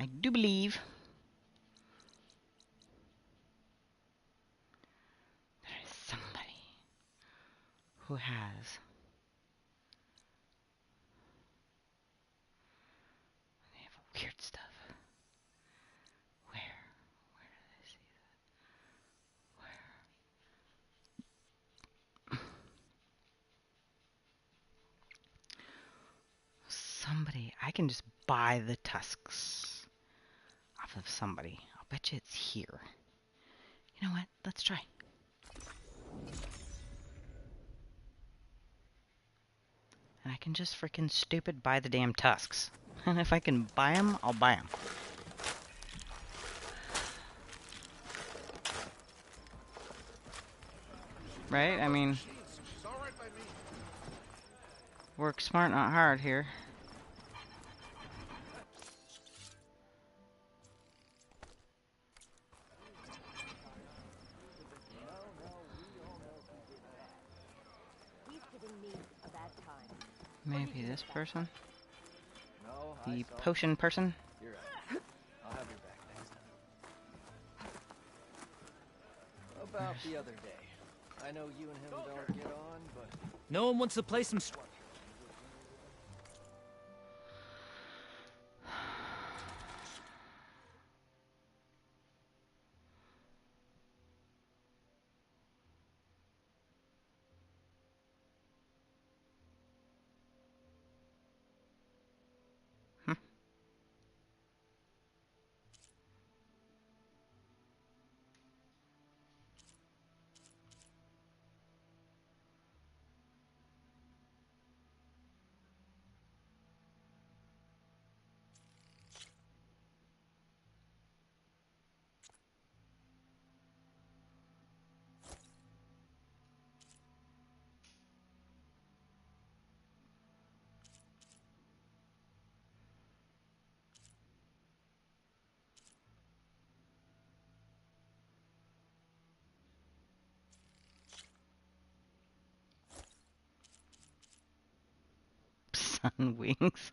I do believe there is somebody who has. They have weird stuff. Where? Where did I see that? Where? Somebody. I can just buy the tusks off of somebody. I'll bet you it's here. You know what? Let's try. And I can just freaking stupid buy the damn tusks. And if I can buy them, I'll buy them. Right? I mean, work smart, not hard here. Maybe this person? The potion person? You're right. I'll have your back next time. About the other day. I know you and him don't get on, but... No one wants to play some... Sun wings.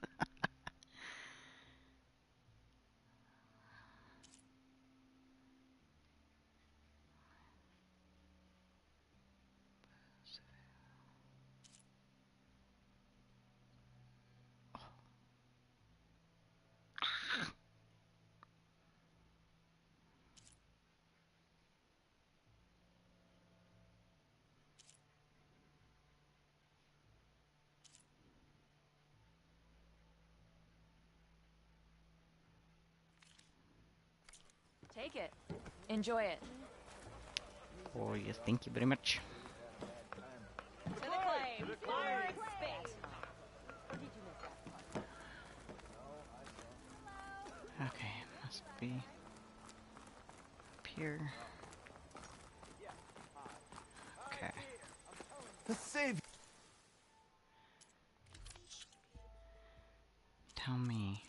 Take it. Enjoy it. Oh, yes, thank you very much. To the claim. Fire and spit. Okay, must be up here. Okay. The savior! Tell me.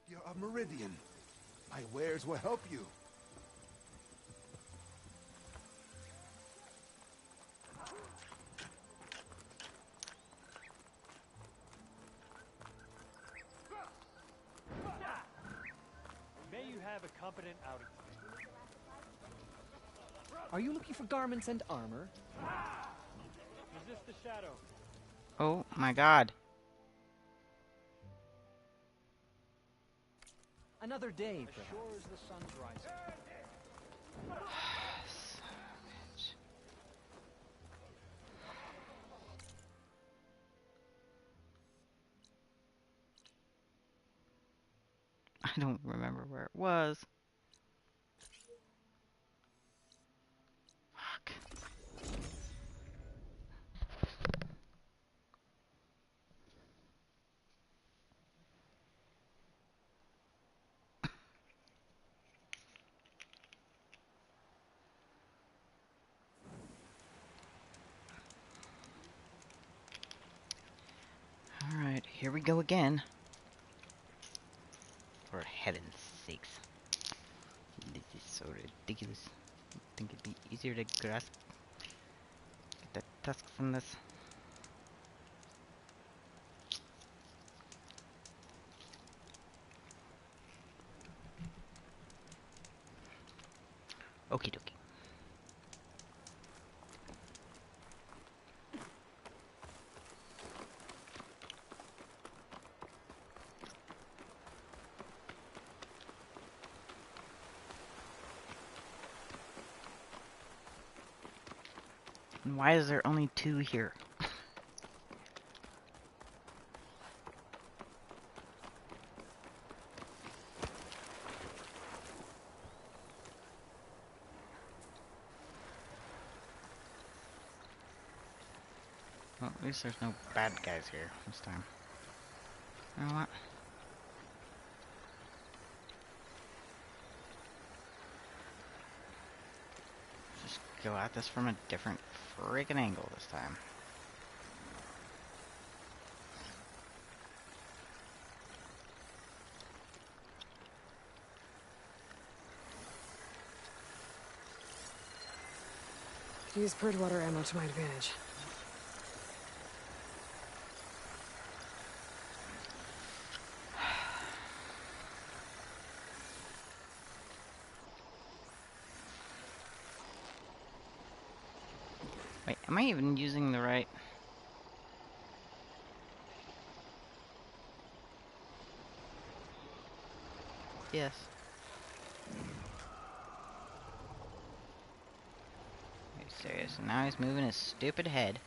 You're a Meridian. My wares will help you. May you have a competent outing. Are you looking for garments and armor? Resist the shadow. Oh my god. Another day, As perhaps. sure as the sun's rising. I don't remember where it was. Fuck. here we go again. For heaven's sakes. This is so ridiculous. I think it'd be easier to grasp. Get the tusks from this. Okie dokie. And why is there only 2 here? Well, at least there's no bad guys here this time. You know what? Just go at this from a different freaking angle this time. Use Purgewater ammo to my advantage. Wait, am I even using the right? Yes. Are you serious? And now he's moving his stupid head.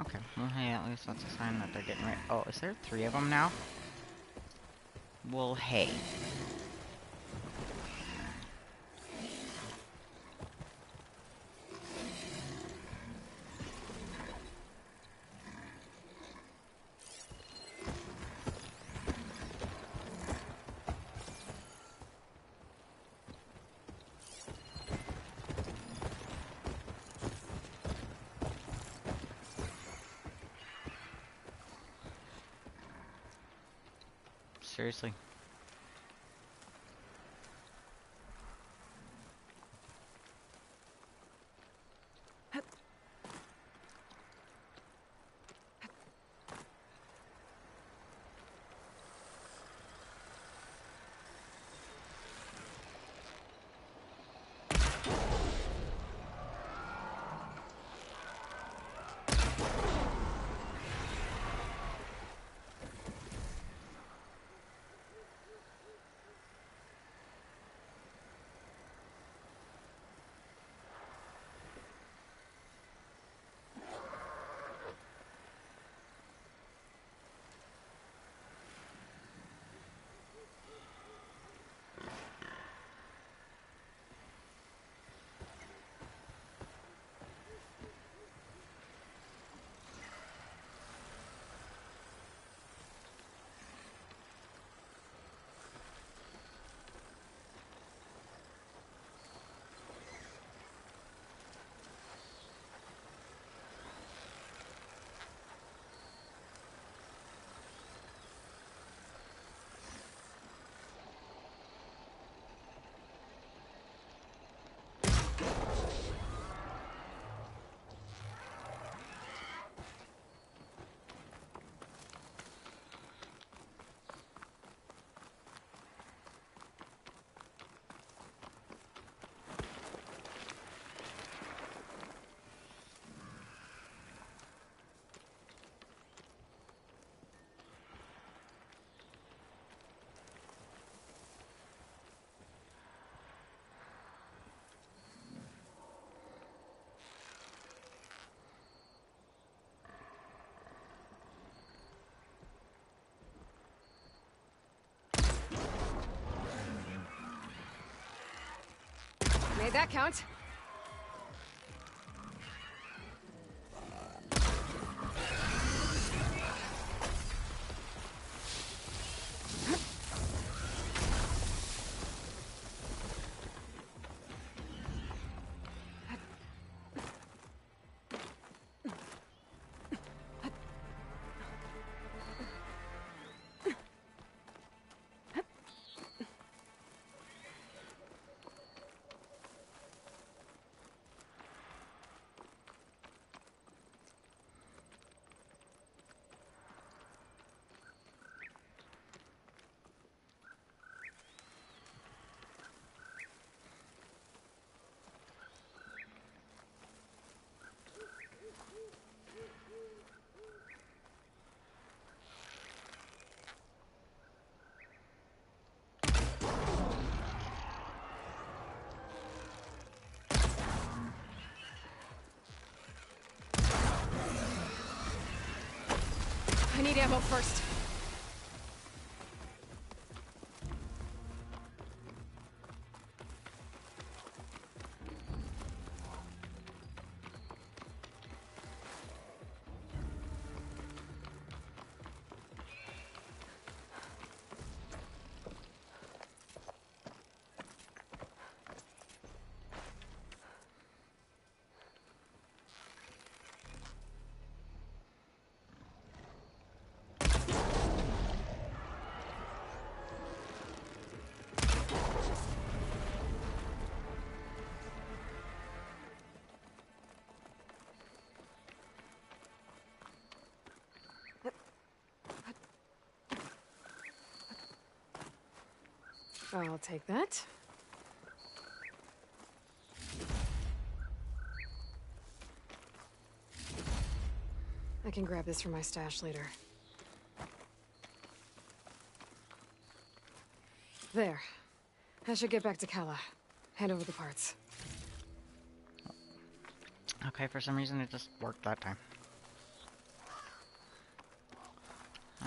Okay, well hey, at least that's a sign that they're getting ready. Oh, is there 3 of them now? Well, hey. Seriously. Made that count. need ammo first. I'll take that. I can grab this from my stash later. There. I should get back to Kala. Hand over the parts. Okay, for some reason it just worked that time.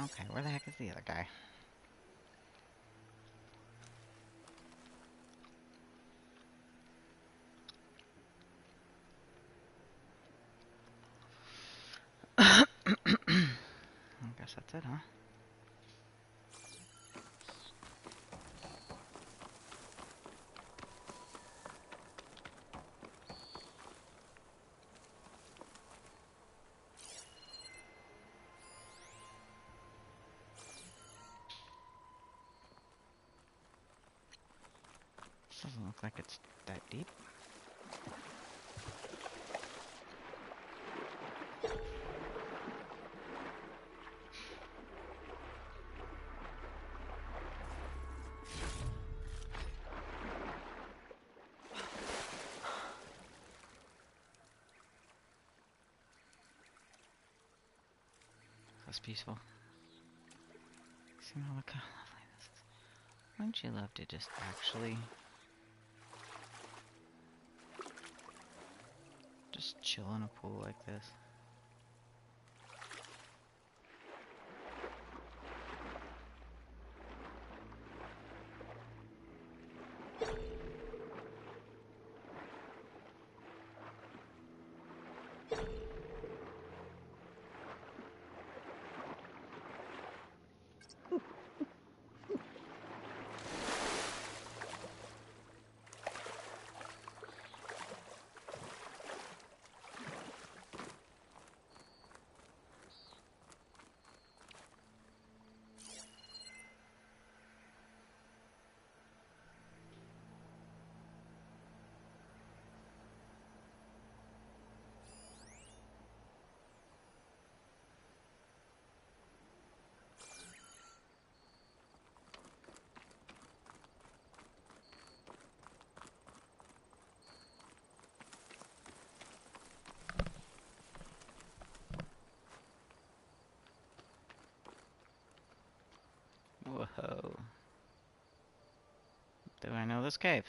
Okay, where the heck is the other guy? I guess that's it, huh? Doesn't look like it's that deep. That's peaceful. See, look how lovely this is. Wouldn't you love to just actually just chill in a pool like this? Whoa. Do I know this cave?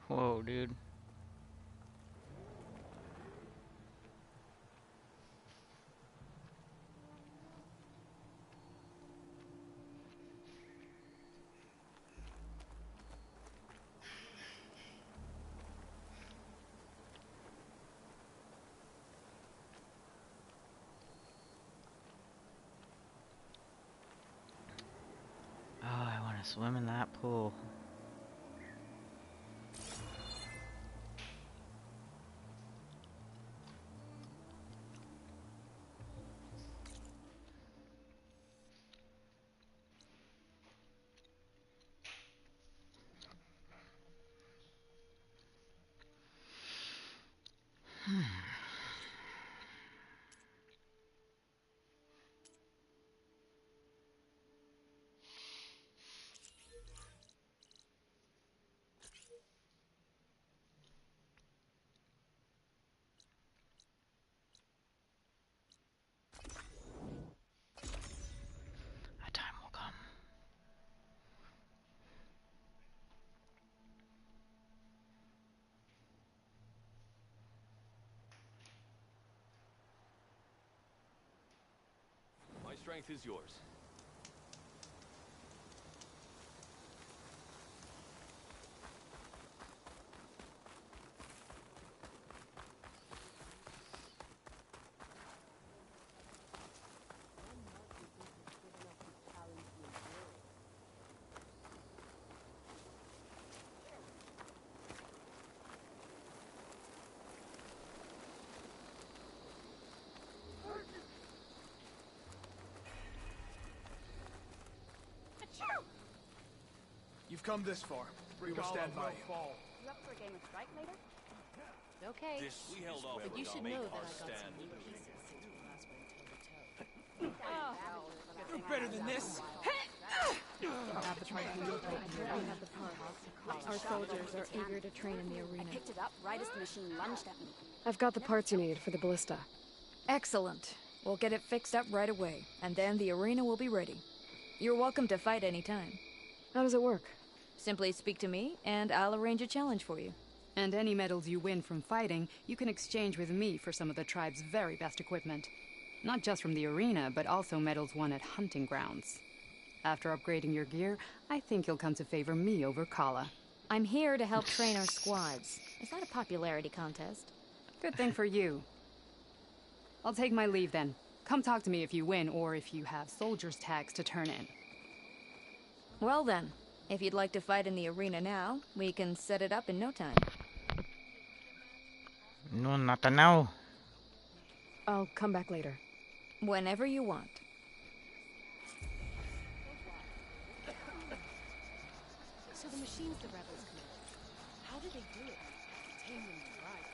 Whoa, dude. Swim in that pool. A time will come. My strength is yours. You've come this far. We will stand by you. You up for a game of strike later? Okay. This we held off, but you should know that I got some new pieces. You're better than this. Our soldiers are eager to train in the I arena. picked it up right as the machine lunged at me. I've got the parts you need for the ballista. Excellent. We'll get it fixed up right away, and then the arena will be ready. You're welcome to fight anytime. How does it work? Simply speak to me, and I'll arrange a challenge for you. And any medals you win from fighting, you can exchange with me for some of the tribe's very best equipment. Not just from the arena, but also medals won at hunting grounds. After upgrading your gear, I think you'll come to favor me over Kala. I'm here to help train our squads. It's not a popularity contest. Good thing for you. I'll take my leave then. Come talk to me if you win, or if you have soldiers' tags to turn in. Well then, if you'd like to fight in the arena now, we can set it up in no time. No, not now. I'll come back later. Whenever you want. So the machines the rebels committed. How did they do it? Tame them right.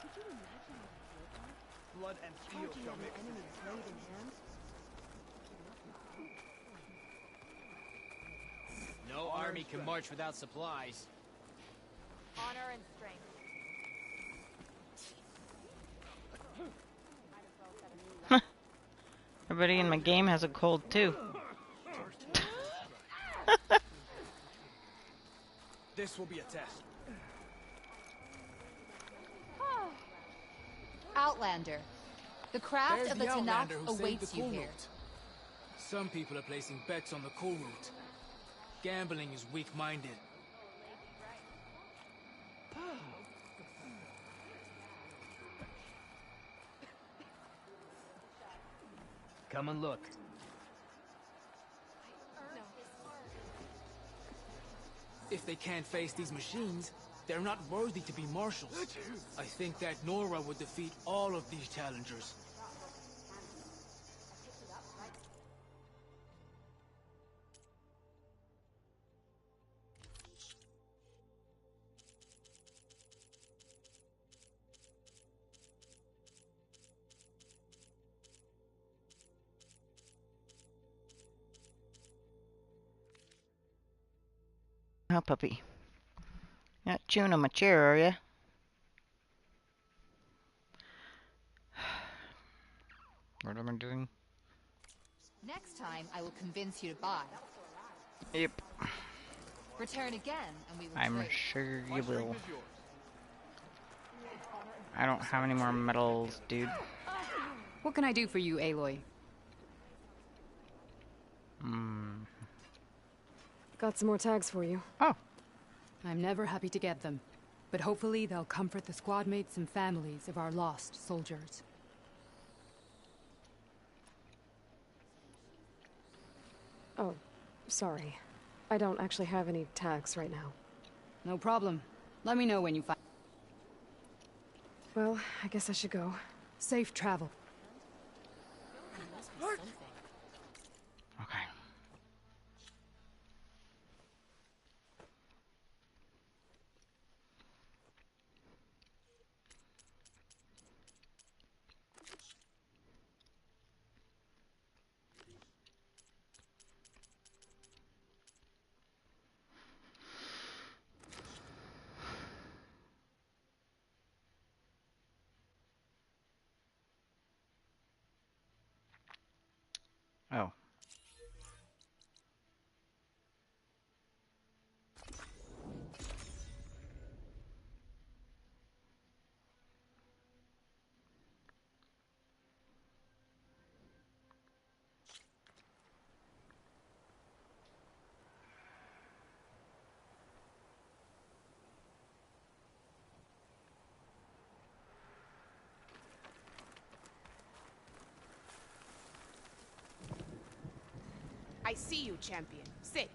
Could you imagine what it would like? Blood and steel Charging shall at an mix. enemy blade in hand? No army can march without supplies. Honor and strength. Everybody in my game has a cold too. This will be a test. Outlander. The craft There's of the the Tanakh Outlander who saved awaits the you coal here. route. Some people are placing bets on the coal route. Gambling is weak-minded. Come and look. If they can't face these machines, they're not worthy to be marshals. I think that Nora would defeat all of these challengers. Oh, puppy. Not chewing on my chair, are ya? What am I doing? Next time, I will convince you to buy. Yep. Return again, and we will I'm trade. sure you will. I don't have any more medals, dude. What can I do for you, Aloy? Got some more tags for you. Oh. I'm never happy to get them, but hopefully they'll comfort the squad mates and families of our lost soldiers. Oh, sorry. I don't actually have any tags right now. No problem. Let me know when you find... Well, I guess I should go. Safe travel. Okay. Oh. I see you, champion. Sit,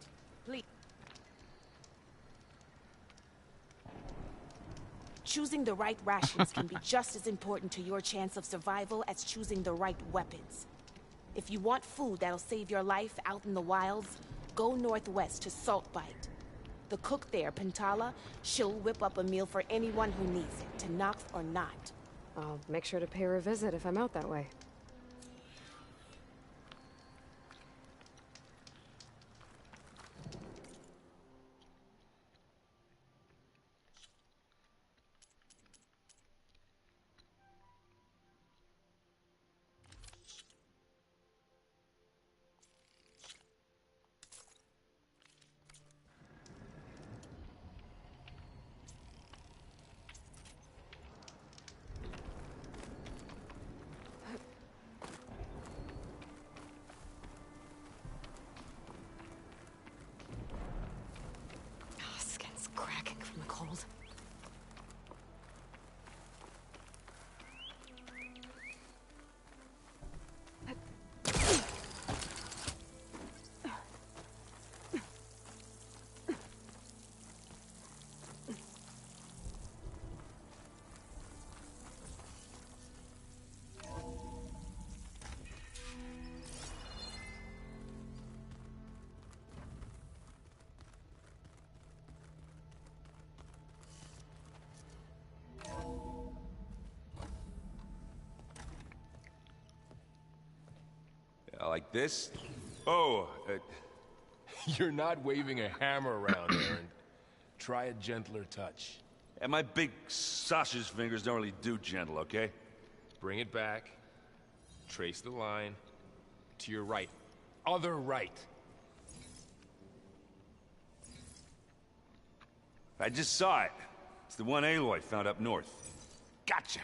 please. Choosing the right rations can be just as important to your chance of survival as choosing the right weapons. If you want food that'll save your life out in the wilds, go northwest to Saltbite. The cook there, Pintala, she'll whip up a meal for anyone who needs it, to Nox or not. I'll make sure to pay her a visit if I'm out that way. Skin's cracking from the cold. Like this? Oh, You're not waving a hammer around, Aaron. Try a gentler touch. and my big sausage fingers don't really do gentle, okay? Bring it back. Trace the line. To your right. Other right. I just saw it. It's the one Aloy found up north. Gotcha!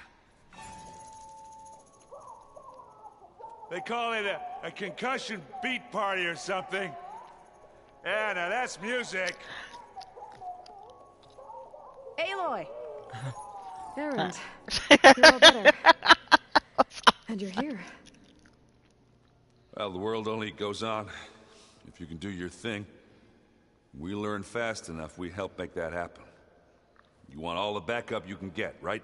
They call it a concussion beat party or something. Yeah, now that's music. Aloy! Erend, you're all better. And you're here. Well, the world only goes on if you can do your thing. We learn fast enough, we help make that happen. You want all the backup you can get, right?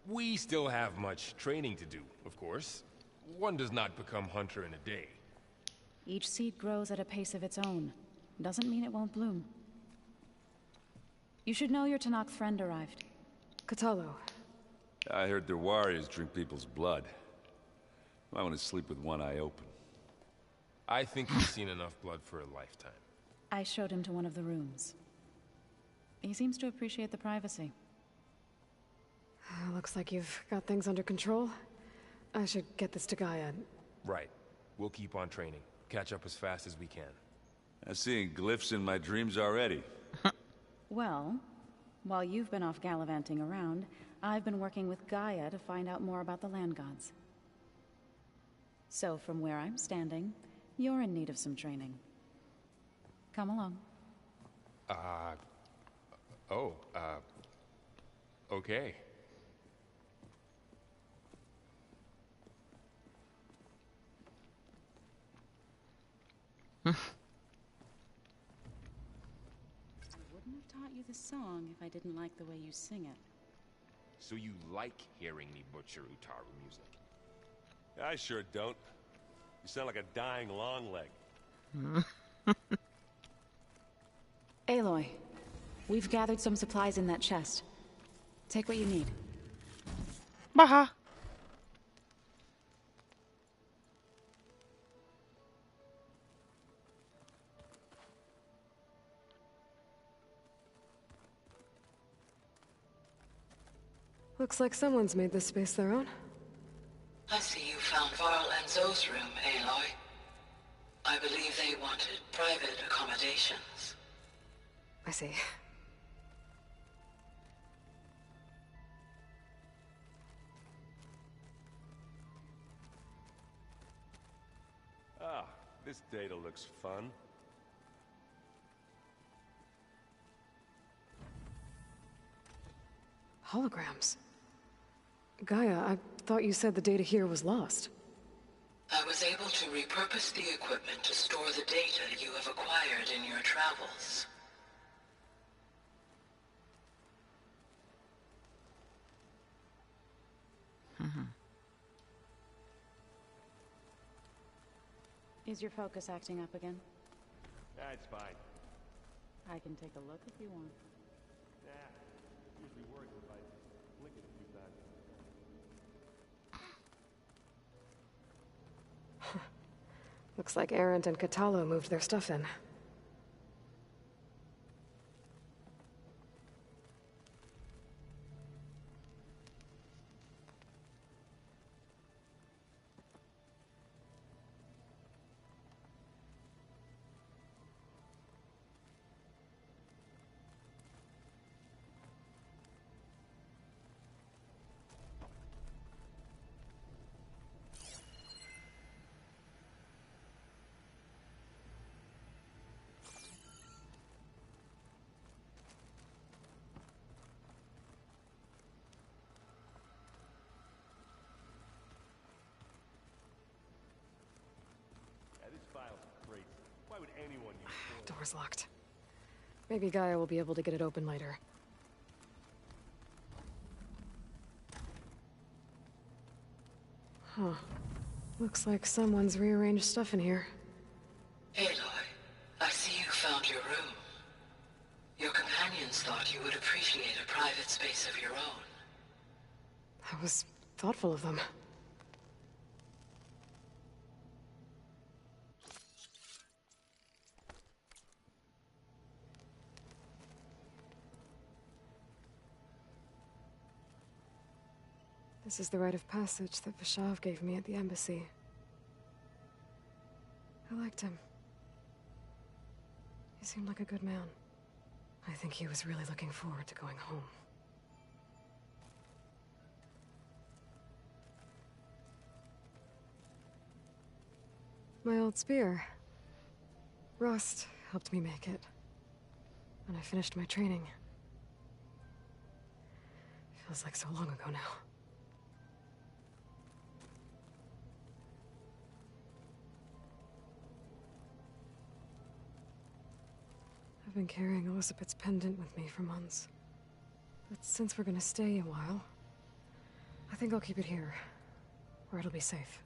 We still have much training to do, of course. One does not become hunter in a day. Each seed grows at a pace of its own. Doesn't mean it won't bloom. You should know your Tenakth friend arrived. Kotallo. I heard their warriors drink people's blood. I want to sleep with one eye open. I think he's seen enough blood for a lifetime. I showed him to one of the rooms. He seems to appreciate the privacy. Looks like you've got things under control. I should get this to Gaia. Right. We'll keep on training. Catch up as fast as we can. I'm seeing glyphs in my dreams already. Well, while you've been off gallivanting around, I've been working with Gaia to find out more about the land gods. So from where I'm standing, you're in need of some training. Come along. Okay. wouldn't have taught you the song if I didn't like the way you sing it. So you like hearing me butcher Utaru music? I sure don't. You sound like a dying long leg. Aloy, we've gathered some supplies in that chest. Take what you need. Baha. Looks like someone's made this space their own. I see you found Varl and Zoe's room, Aloy. I believe they wanted private accommodations. I see. Ah, this data looks fun. Holograms. Gaia, I thought you said the data here was lost. I was able to repurpose the equipment to store the data you have acquired in your travels. Is your focus acting up again? That's fine. I can take a look if you want. Usually works if I blink it a few times. Looks like Erend and Katalo moved their stuff in. Why would anyone use it? Door's locked. Maybe Gaia will be able to get it open later. Huh. Looks like someone's rearranged stuff in here. Aloy, I see you found your room. Your companions thought you would appreciate a private space of your own. That was thoughtful of them. This is the rite of passage that Vashav gave me at the embassy. I liked him. He seemed like a good man. I think he was really looking forward to going home. My old spear. Rust helped me make it. When I finished my training. Feels like so long ago now. I've been carrying Elizabeth's pendant with me for months. But since we're gonna stay a while, I think I'll keep it here, where it'll be safe.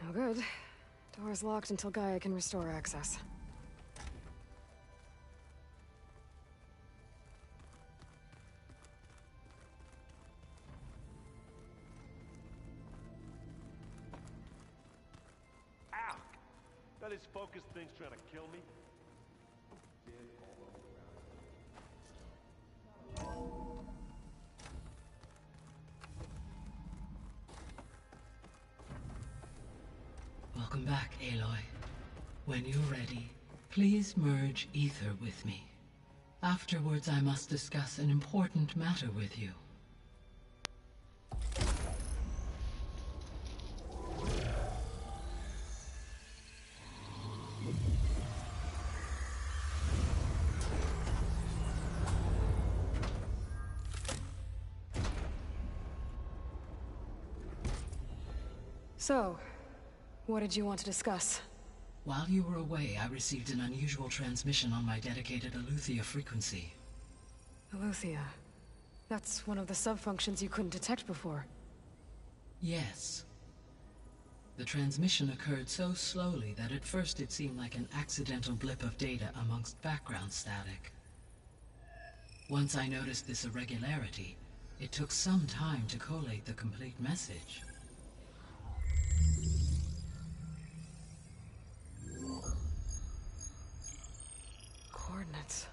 No good. Door's locked until Gaia can restore access. Ow! That is focus thing's trying to kill me. Welcome back, Aloy. When you're ready, please merge ether with me. Afterwards, I must discuss an important matter with you. So, what did you want to discuss? While you were away, I received an unusual transmission on my dedicated Eleuthia frequency. Eleuthia. That's one of the sub-functions you couldn't detect before. Yes. The transmission occurred so slowly that at first it seemed like an accidental blip of data amongst background static. Once I noticed this irregularity, it took some time to collate the complete message. Coordinates.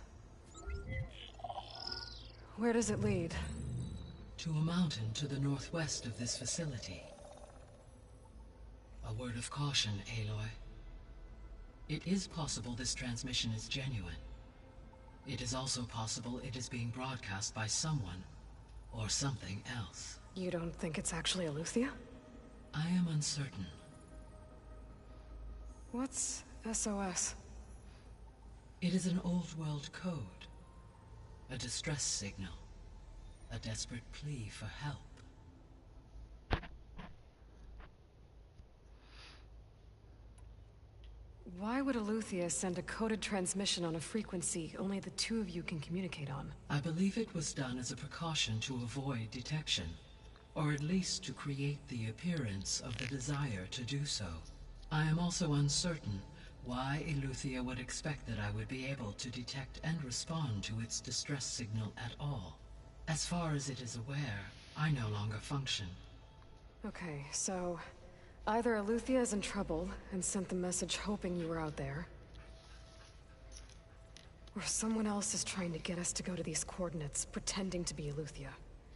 Where does it lead? To a mountain to the northwest of this facility. A word of caution, Aloy. It is possible this transmission is genuine. It is also possible it is being broadcast by someone, or something else. You don't think it's actually Eleuthia? I am uncertain. What's SOS? It is an old-world code. A distress signal. A desperate plea for help. Why would Eleuthia send a coded transmission on a frequency only the two of you can communicate on? I believe it was done as a precaution to avoid detection, or at least to create the appearance of the desire to do so. I am also uncertain why Eleuthia would expect that I would be able to detect and respond to its distress signal at all. As far as it is aware, I no longer function. Okay, so either Eleuthia is in trouble and sent the message hoping you were out there, or someone else is trying to get us to go to these coordinates, pretending to be Eleuthia.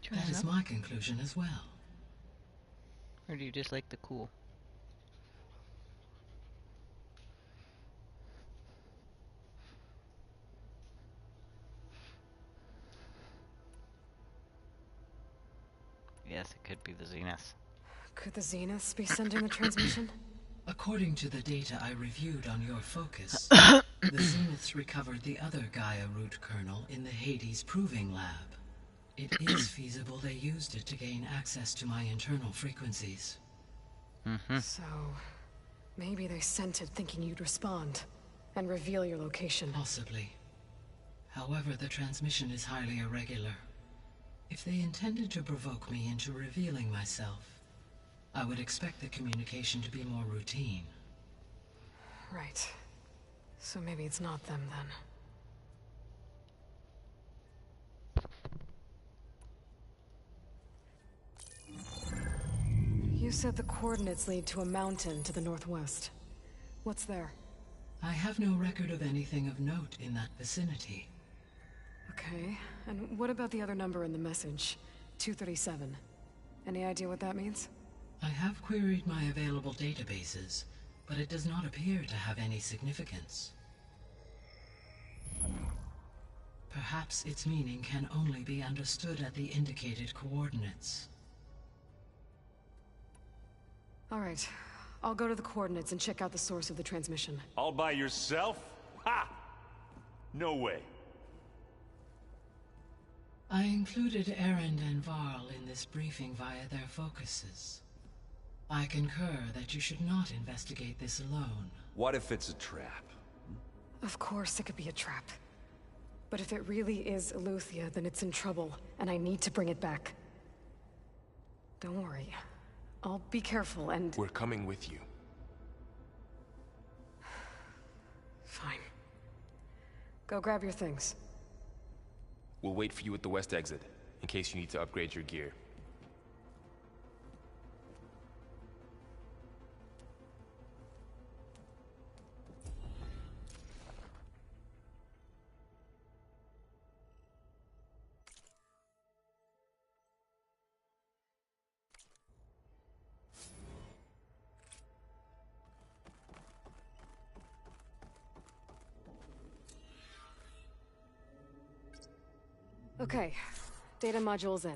That is my conclusion as well. Or do you just like the cool? Yes, it could be the Zeniths. Could the Zeniths be sending the transmission? According to the data I reviewed on your focus, the Zeniths recovered the other Gaia root kernel in the Hades Proving Lab. It is feasible they used it to gain access to my internal frequencies. So, maybe they sent it thinking you'd respond and reveal your location. Possibly. However, the transmission is highly irregular. If they intended to provoke me into revealing myself, I would expect the communication to be more routine. Right. So maybe it's not them then. You said the coordinates lead to a mountain to the northwest. What's there? I have no record of anything of note in that vicinity. Okay, and what about the other number in the message? 237. Any idea what that means? I have queried my available databases, but it does not appear to have any significance. Perhaps its meaning can only be understood at the indicated coordinates. All right, I'll go to the coordinates and check out the source of the transmission. All by yourself? Ha! No way. I included Erend and Varl in this briefing via their focuses. I concur that you should not investigate this alone. What if it's a trap? Of course it could be a trap. But if it really is Eleuthia, then it's in trouble, and I need to bring it back. Don't worry. I'll be careful and... We're coming with you. Fine. Go grab your things. We'll wait for you at the west exit, in case you need to upgrade your gear. Okay, data module's in.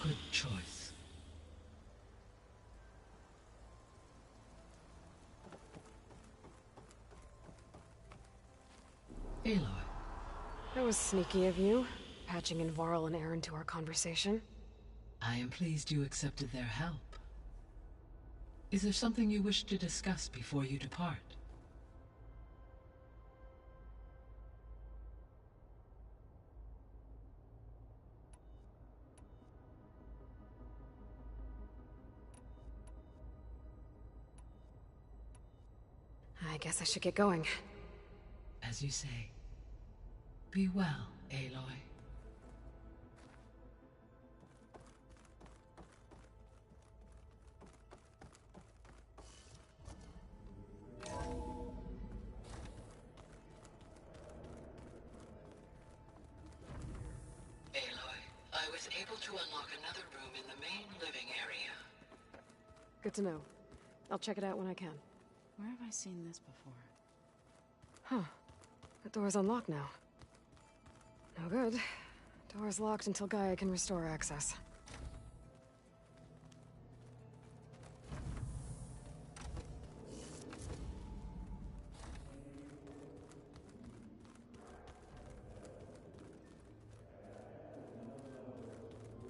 Good choice. Aloy. That was sneaky of you, patching in Varl and Aaron to our conversation. I am pleased you accepted their help. Is there something you wish to discuss before you depart? I guess I should get going. As you say. Be well, Aloy. I was able to unlock another room in the main living area. Good to know. I'll check it out when I can. Where have I seen this before? Huh. The door's unlocked now. No good. Door's locked until Gaia can restore access.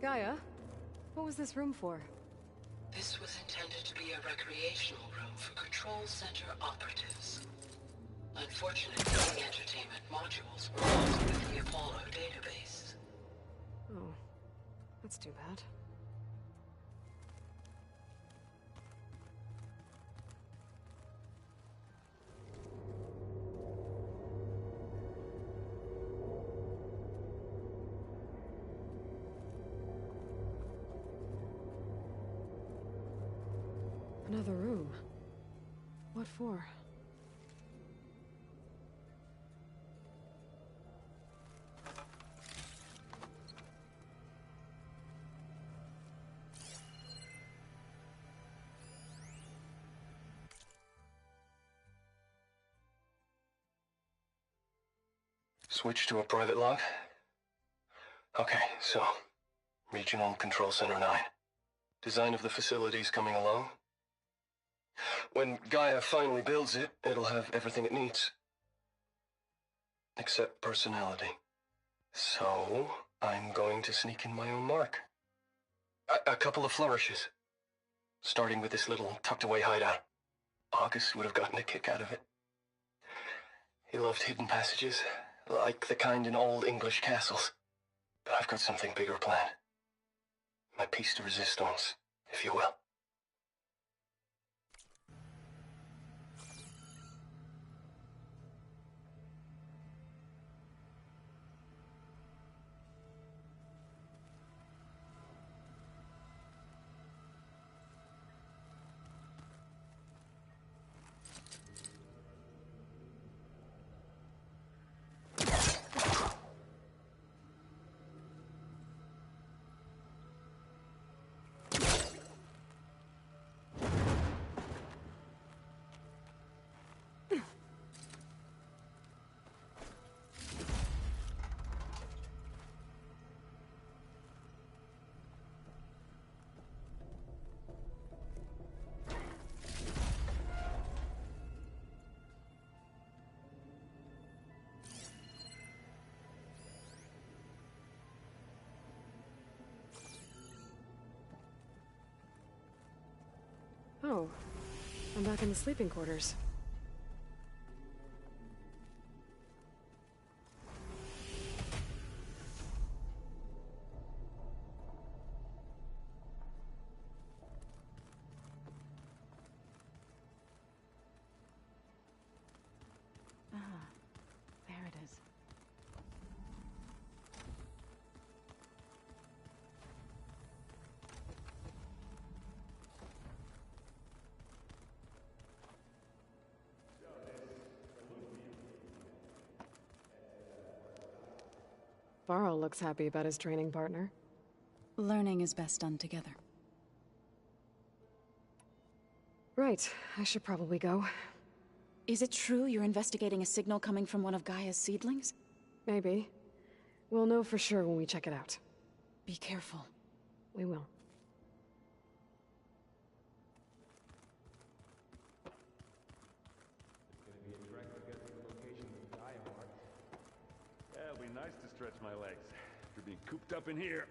Gaia? What was this room for? This was intended to be a recreational room for Control Center operatives. Unfortunately, the entertainment modules were lost with the Apollo database. Oh, that's too bad. Another room. What for? Switch to a private log? Okay, so... Regional Control Center 9. Design of the facility's coming along. When Gaia finally builds it, it'll have everything it needs. Except personality. So, I'm going to sneak in my own mark. A couple of flourishes. Starting with this little tucked-away hideout. August would have gotten a kick out of it. He loved hidden passages, like the kind in old English castles. But I've got something bigger planned. My piece de resistance, if you will. Oh, I'm back in the sleeping quarters. Ah, there it is. Varl looks happy about his training partner. Learning is best done together. Right, I should probably go. Is it true you're investigating a signal coming from one of Gaia's seedlings? Maybe. We'll know for sure when we check it out. Be careful. We will. Yeah, it'll be nice to stretch my legs after being cooped up in here.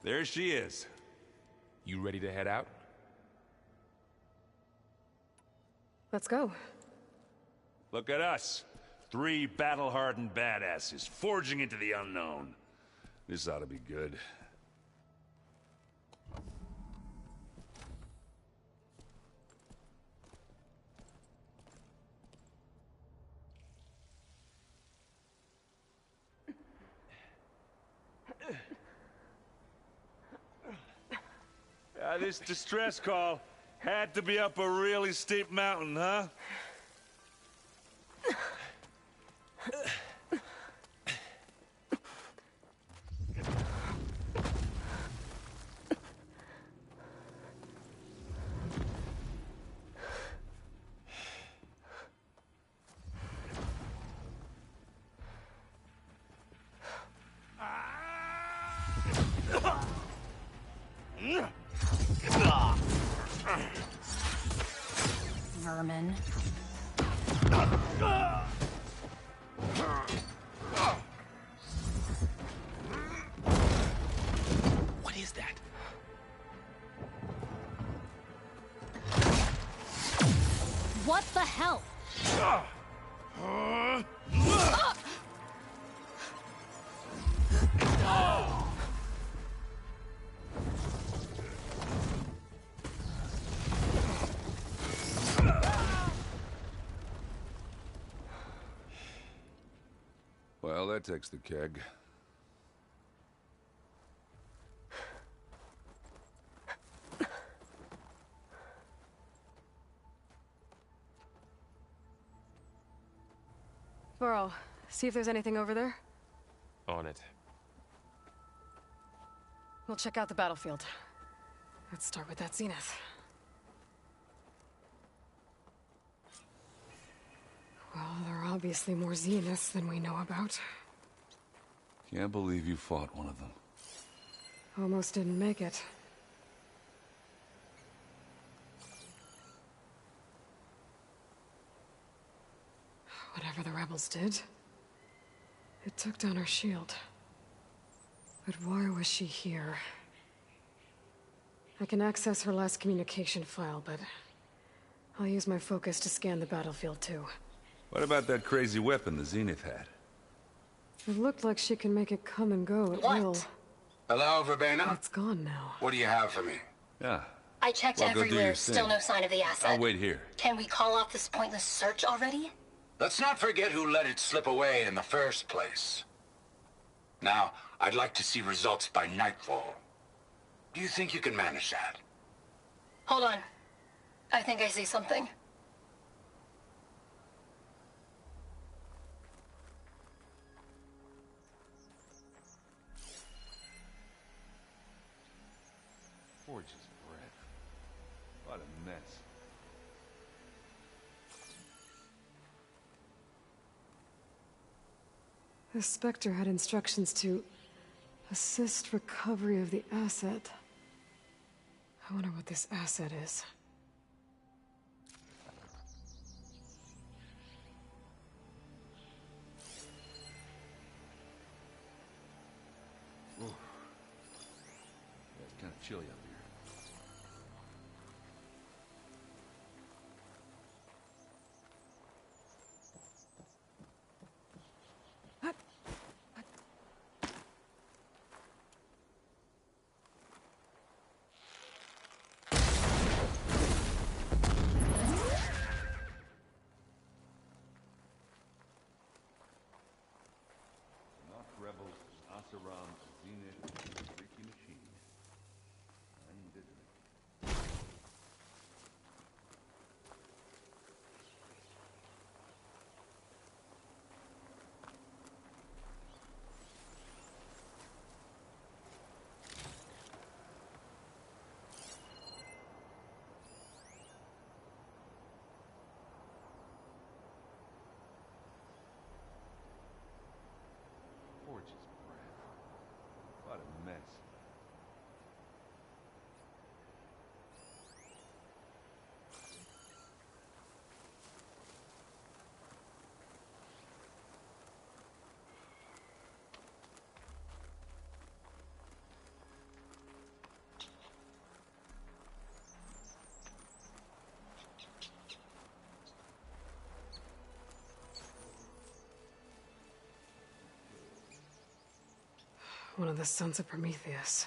There she is. You ready to head out? Let's go. Look at us. 3 battle-hardened badasses forging into the unknown. This ought to be good. This distress call had to be up a really steep mountain, huh? Vermin. What is that? What the hell? Well, that takes the keg. Varl, see if there's anything over there. On it. We'll check out the battlefield. Let's start with that zenith. Well, there are obviously more zeniths than we know about. Can't believe you fought one of them. Almost didn't make it. Whatever the rebels did, it took down our shield. But why was she here? I can access her last communication file, but I'll use my focus to scan the battlefield too. What about that crazy weapon the Zenith had? It looked like she can make it come and go at will. Hello, Verbena? It's gone now. What do you have for me? Yeah. I checked Well, go do your everywhere, thing. still no sign of the asset. I'll wait here. Can we call off this pointless search already? Let's not forget who let it slip away in the first place. Now, I'd like to see results by nightfall. Do you think you can manage that? Hold on. I think I see something. Forge's breath. What a mess. The Spectre had instructions to assist recovery of the asset. I wonder what this asset is. Ooh. Yeah, it's kind of chilly up here. Not rebels, Asaram, Zenith, freaky machine. One of the sons of Prometheus.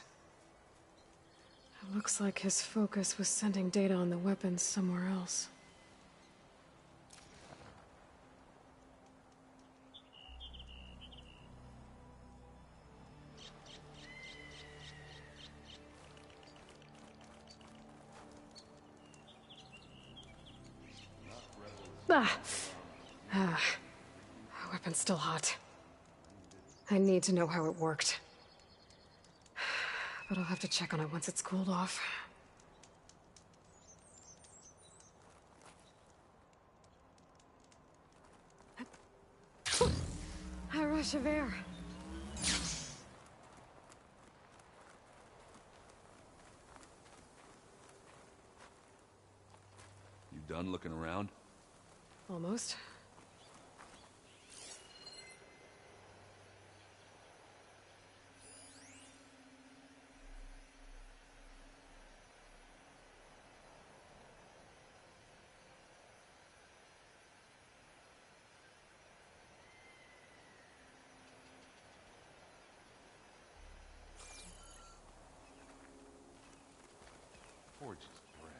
It looks like his focus was sending data on the weapons somewhere else. Ah. Weapon's still hot. I need to know how it worked. But I'll have to check on it once it's cooled off. A rush of air. You done looking around? Almost. Forges bread.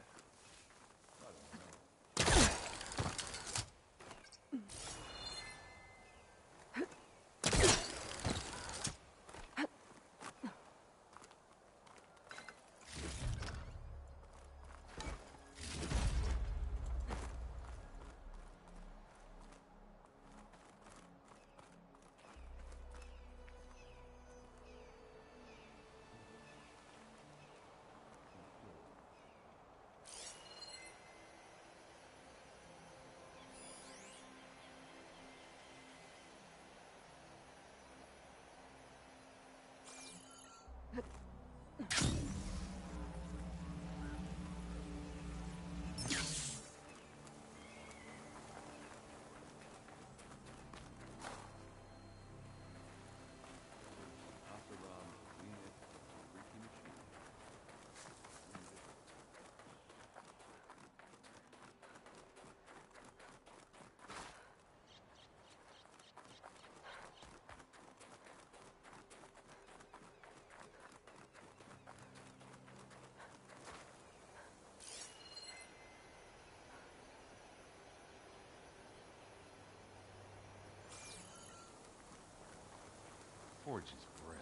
Forges bread.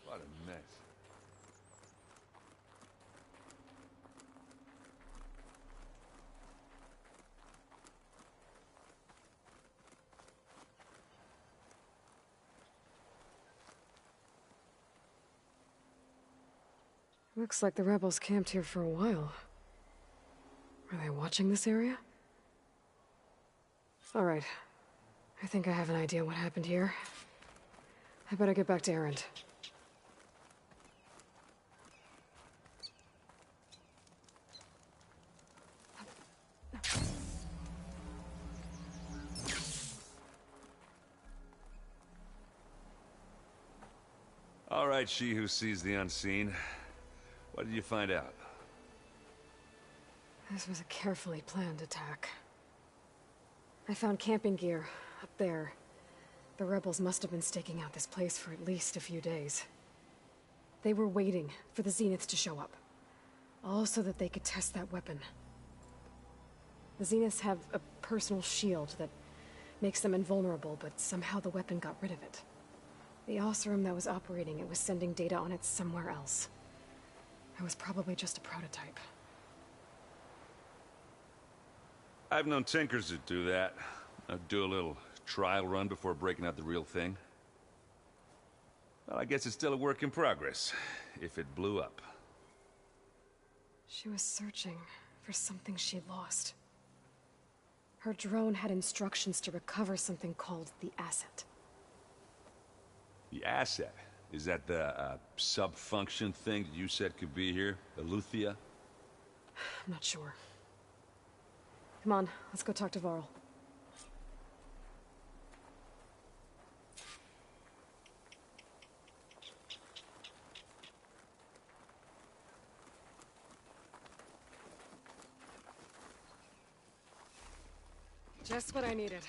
What a mess. Looks like the rebels camped here for a while. Are they watching this area? All right. I think I have an idea what happened here. I better get back to Erend. All right, she who sees the unseen. What did you find out? This was a carefully planned attack. I found camping gear up there. The rebels must have been staking out this place for at least a few days. They were waiting for the Zeniths to show up. All so that they could test that weapon. The Zeniths have a personal shield that makes them invulnerable, but somehow the weapon got rid of it. The Oseram that was operating it was sending data on it somewhere else. It was probably just a prototype. I've known tinkers that do that. I'd do a little trial run before breaking out the real thing. Well, I guess it's still a work in progress, if it blew up. She was searching for something she lost. Her drone had instructions to recover something called the Asset. The Asset? Is that the sub-function thing that you said could be here? Eleuthia? I'm not sure. Come on, let's go talk to Varl. Just what I needed.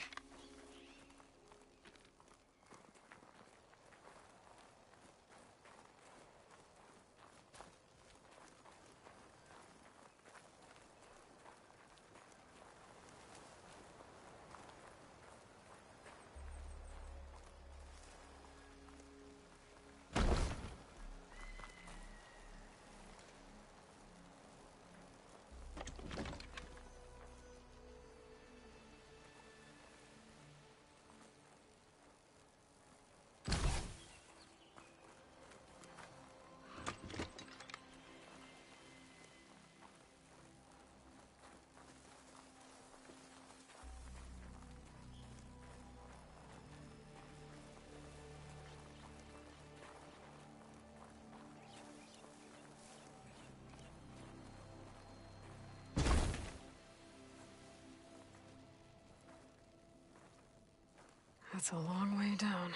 That's a long way down.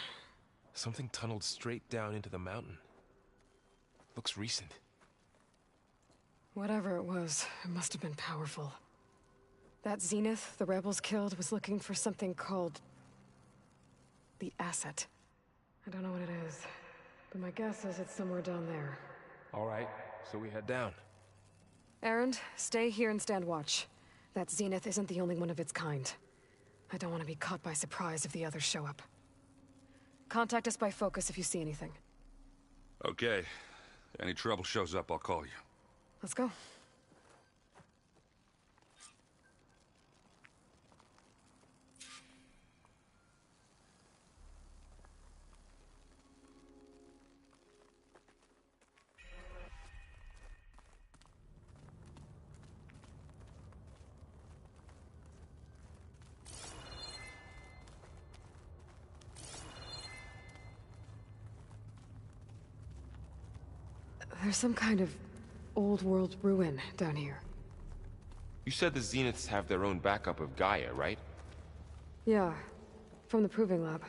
Something tunneled straight down into the mountain. Looks recent. Whatever it was, it must have been powerful. That Zenith the rebels killed was looking for something called... the Asset. I don't know what it is, but my guess is it's somewhere down there. Alright, so we head down. Erend, stay here and stand watch. That Zenith isn't the only one of its kind. I don't want to be caught by surprise if the others show up. Contact us by focus if you see anything. Okay. Any trouble shows up, I'll call you. Let's go. There's some kind of old-world ruin down here. You said the Zeniths have their own backup of Gaia, right? Yeah, from the Proving Lab.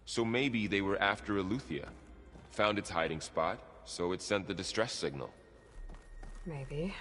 So maybe they were after Eleuthia. Found its hiding spot, so it sent the distress signal. Maybe.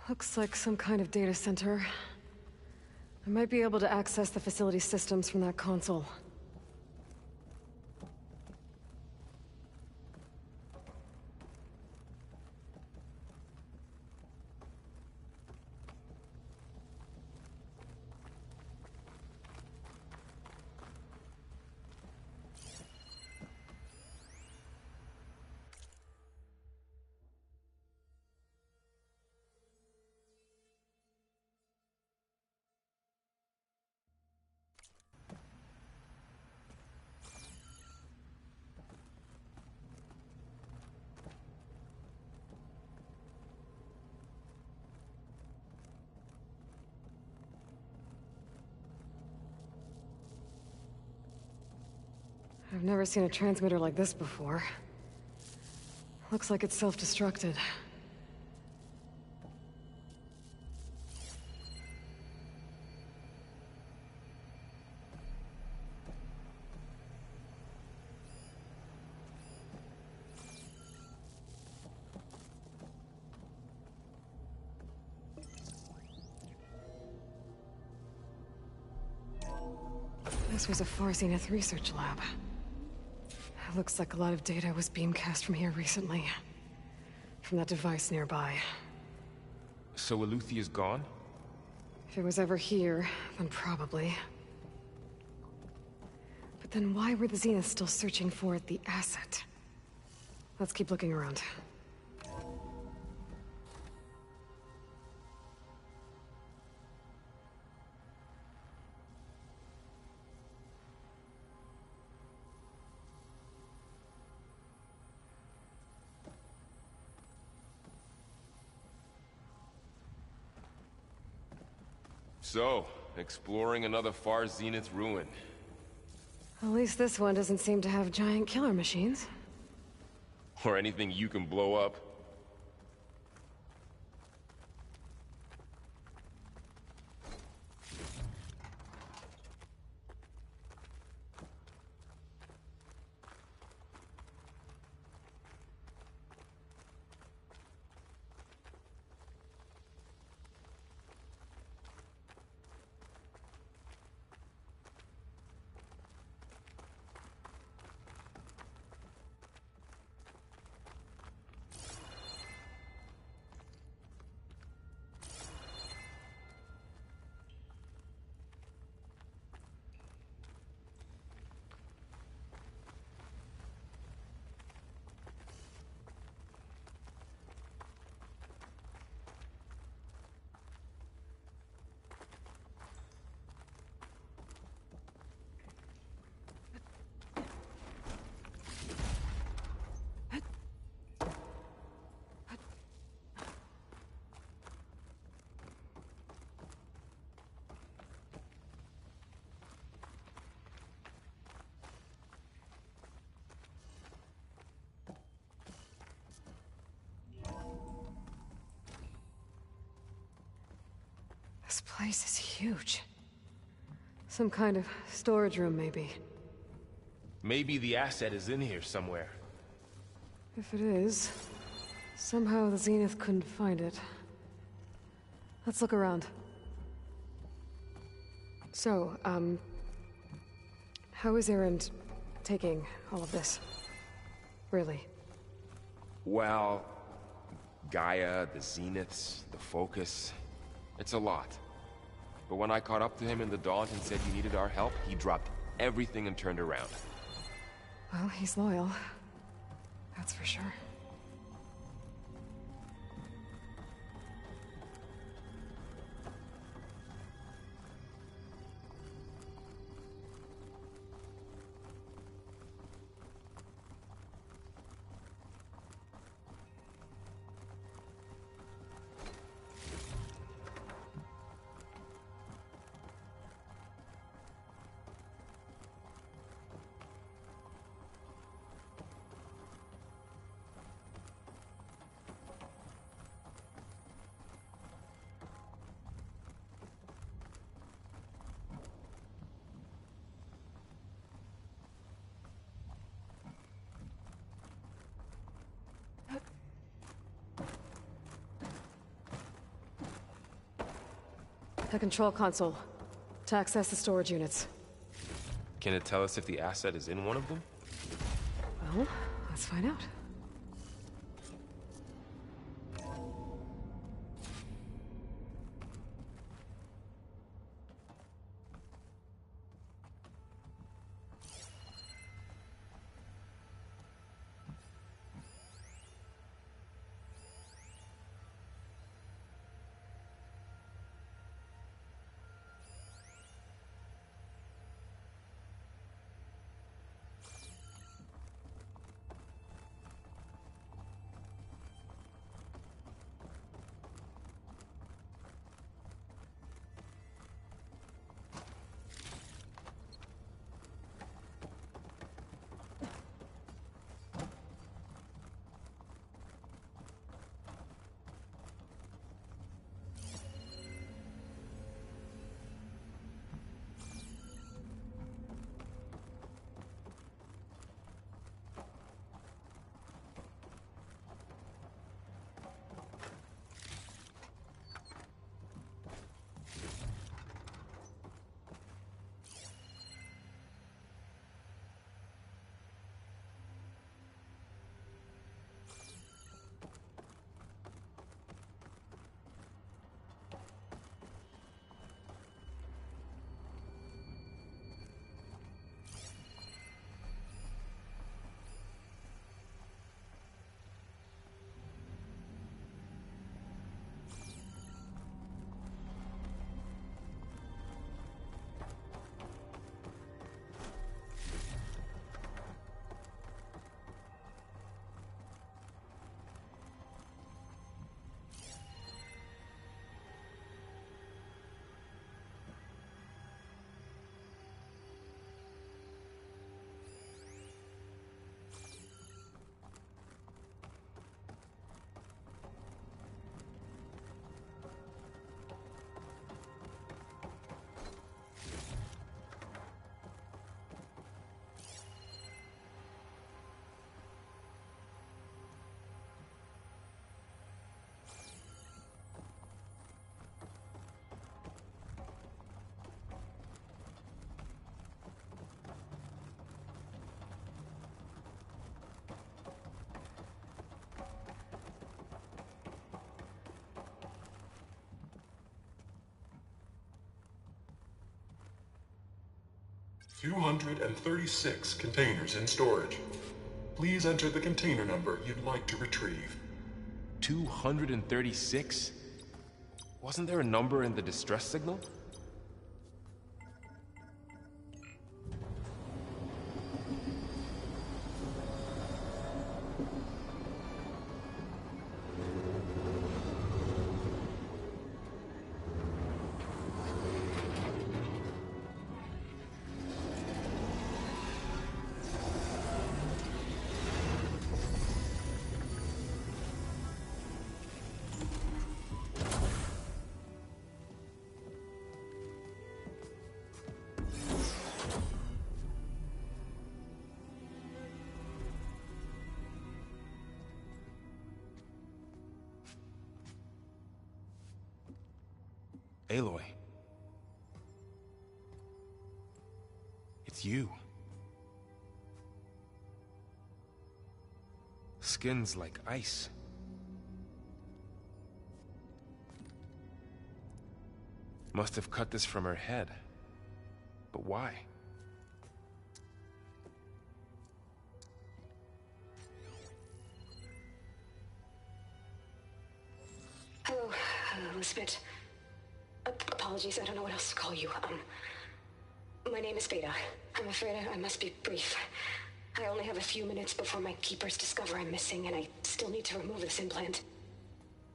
Looks like some kind of data center. I might be able to access the facility systems from that console. I've never seen a transmitter like this before. Looks like it's self-destructed. This was a Far Zenith research lab. Looks like a lot of data was beamcast from here recently. From that device nearby. So Eleuthia's gone? If it was ever here, then probably. But then why were the Zeniths still searching for the asset? Let's keep looking around. So, exploring another Far Zenith ruin. At least this one doesn't seem to have giant killer machines. Or anything you can blow up. This place is huge. Some kind of storage room, maybe. Maybe the asset is in here somewhere. If it is, somehow the Zenith couldn't find it. Let's look around. So, how is Erend taking all of this? Really? Well, Gaia, the Zeniths, the Focus, it's a lot. But when I caught up to him in the Daunt and said he needed our help, he dropped everything and turned around. Well, he's loyal. That's for sure. The control console. To access the storage units. Can it tell us if the asset is in one of them? Well, let's find out. 236 containers in storage. Please enter the container number you'd like to retrieve. 236? Wasn't there a number in the distress signal? Aloy. It's you. Skin's like ice. Must have cut this from her head. But why? Hello, Elizabeth. Apologies, I don't know what else to call you. My name is Veda. I'm afraid I must be brief. I only have a few minutes before my keepers discover I'm missing, and I still need to remove this implant.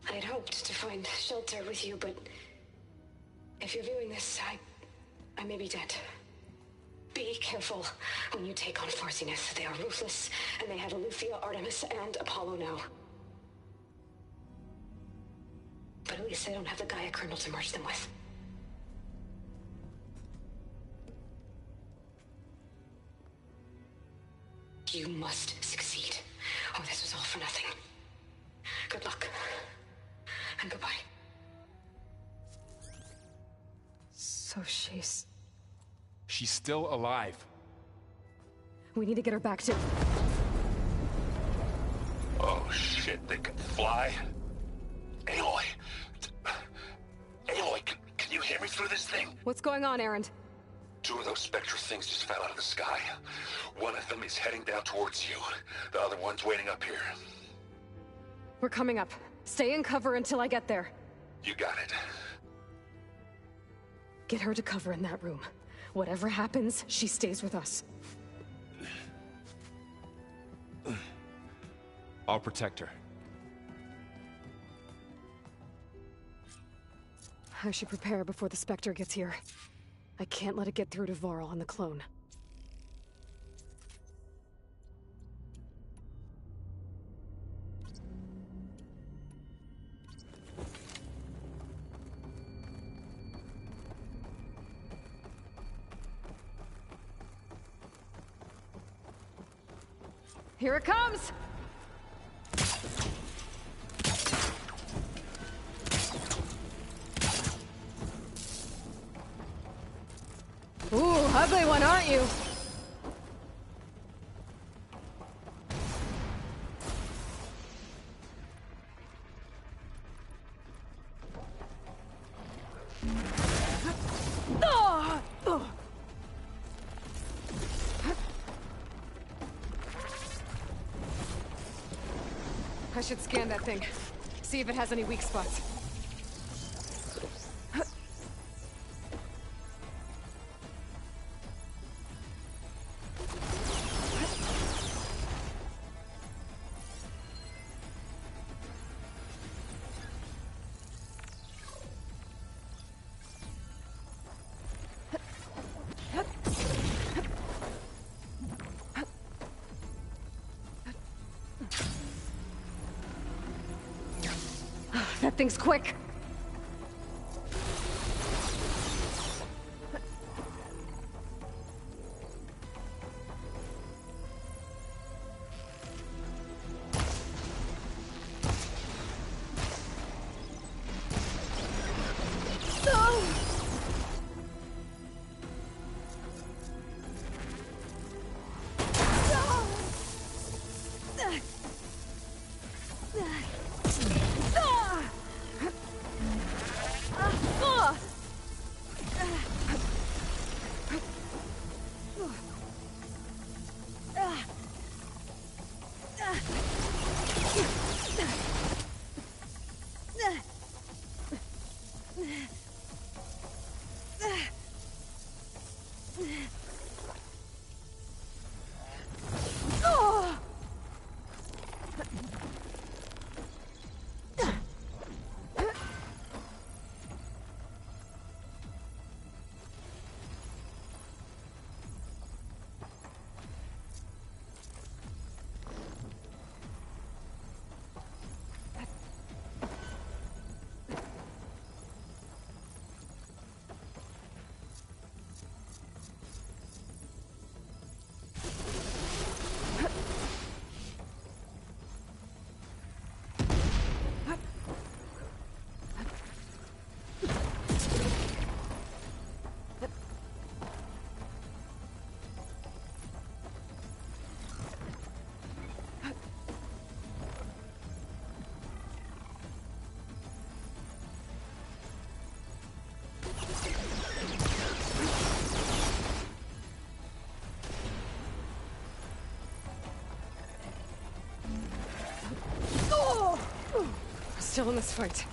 I had hoped to find shelter with you, but if you're viewing this, I may be dead. Be careful when you take on Far Zenith. They are ruthless, and they have Eleuthia, Artemis, and Apollo now. But at least they don't have the Gaia kernel to merge them with. You must succeed, or this was all for nothing. Good luck, and goodbye. So she's still alive. We need to get her back to... Oh shit, they can fly? Aloy! Aloy, can you hear me through this thing? What's going on, Erend? 2 of those Spectre things just fell out of the sky. One of them is heading down towards you. The other one's waiting up here. We're coming up. Stay in cover until I get there. You got it. Get her to cover in that room. Whatever happens, she stays with us. I'll protect her. I should prepare before the Spectre gets here. I can't let it get through to Varl and the clone. Here it comes! Ooh, ugly one, aren't you? I should scan that thing. See if it has any weak spots. That thing's quick. still in this fight.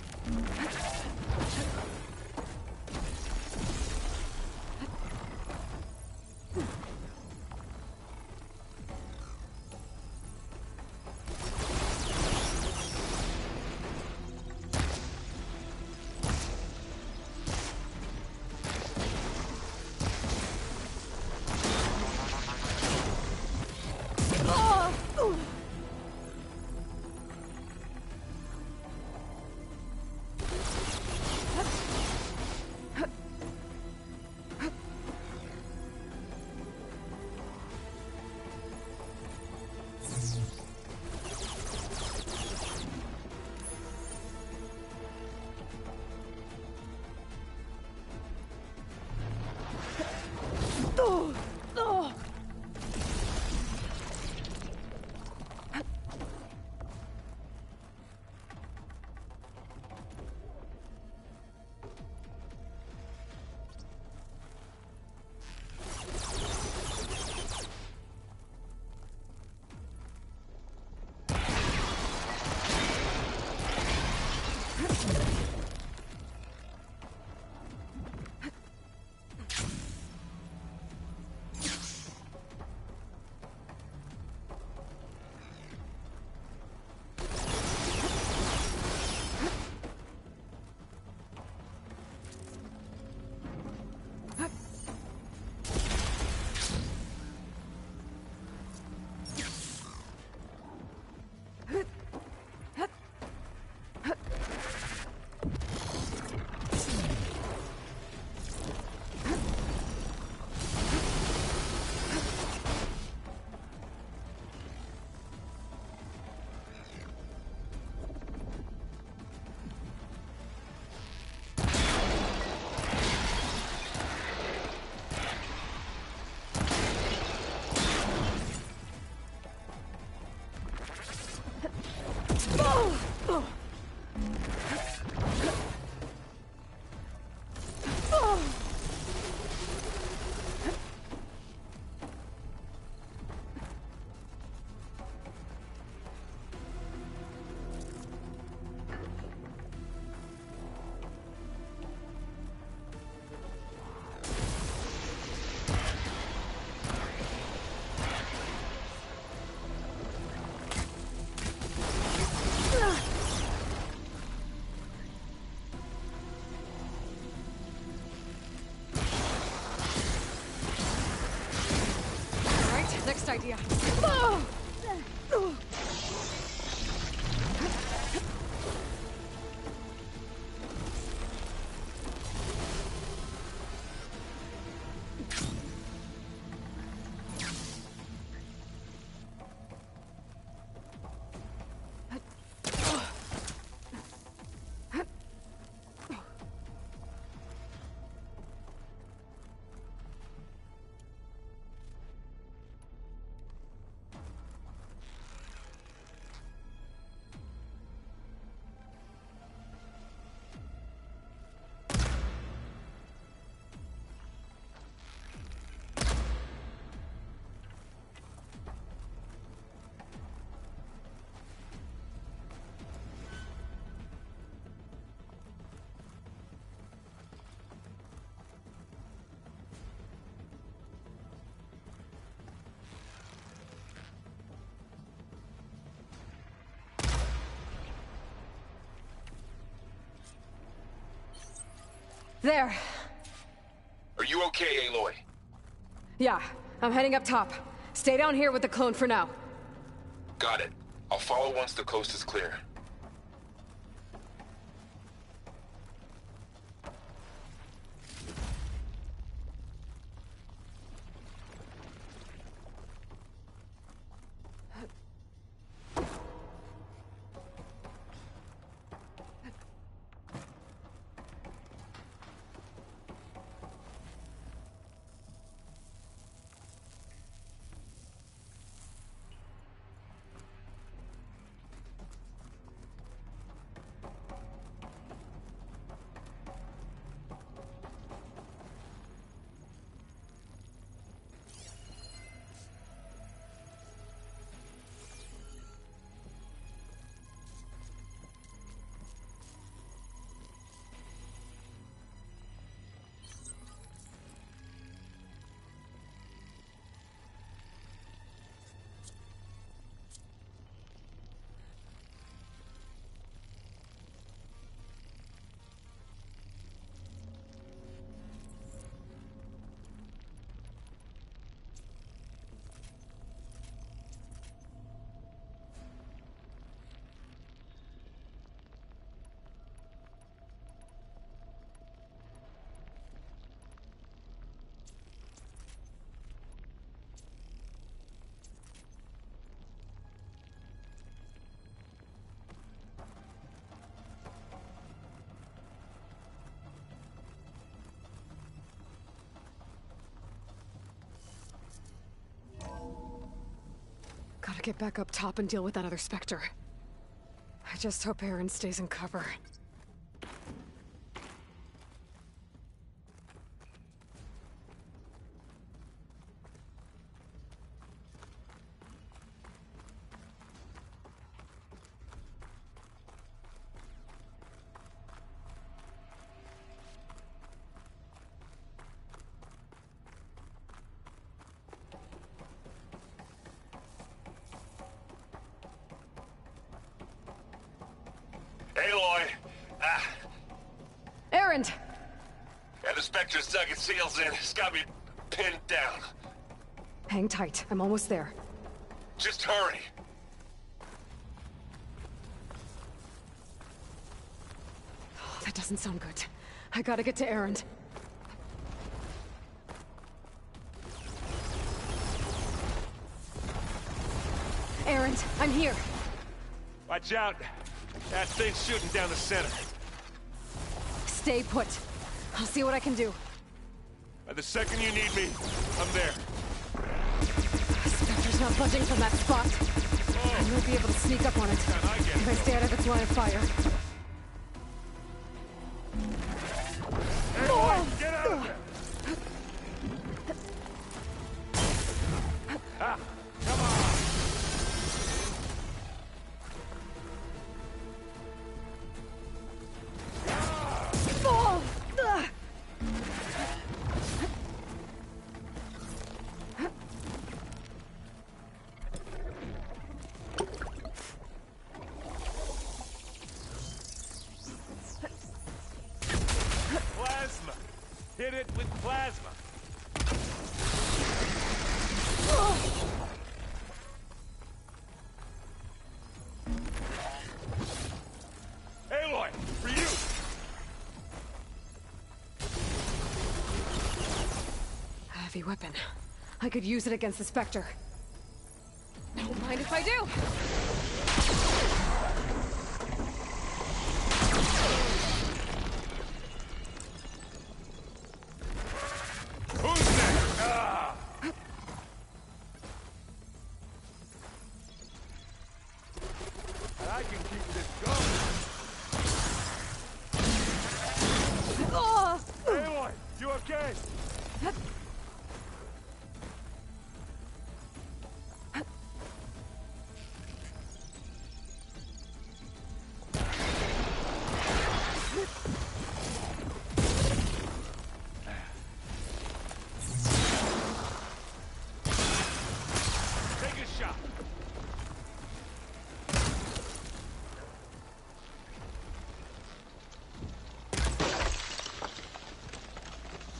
Next idea. There. Are you okay, Aloy? Yeah, I'm heading up top. Stay down here with the clone for now. Got it. I'll follow once the coast is clear. Gotta get back up top and deal with that other Spectre. I just hope Aaron stays in cover. Aloy! Aaron! Yeah, the Spectre's dug its heels in. It's got me pinned down. Hang tight. I'm almost there. Just hurry. Oh, that doesn't sound good. I gotta get to Aaron. Aaron, I'm here. Watch out. That thing's shooting down the center. Stay put. I'll see what I can do. By the second you need me, I'm there. Spectre's not budging from that spot. I might be able to sneak up on it if I stay out of its line of fire. Get out of there! Come on! Plasma! Hit it with plasma! Aloy, for you! A heavy weapon. I could use it against the Spectre. Don't mind if I do! Who's next? I can keep this going. Aloy, you okay? Take a shot.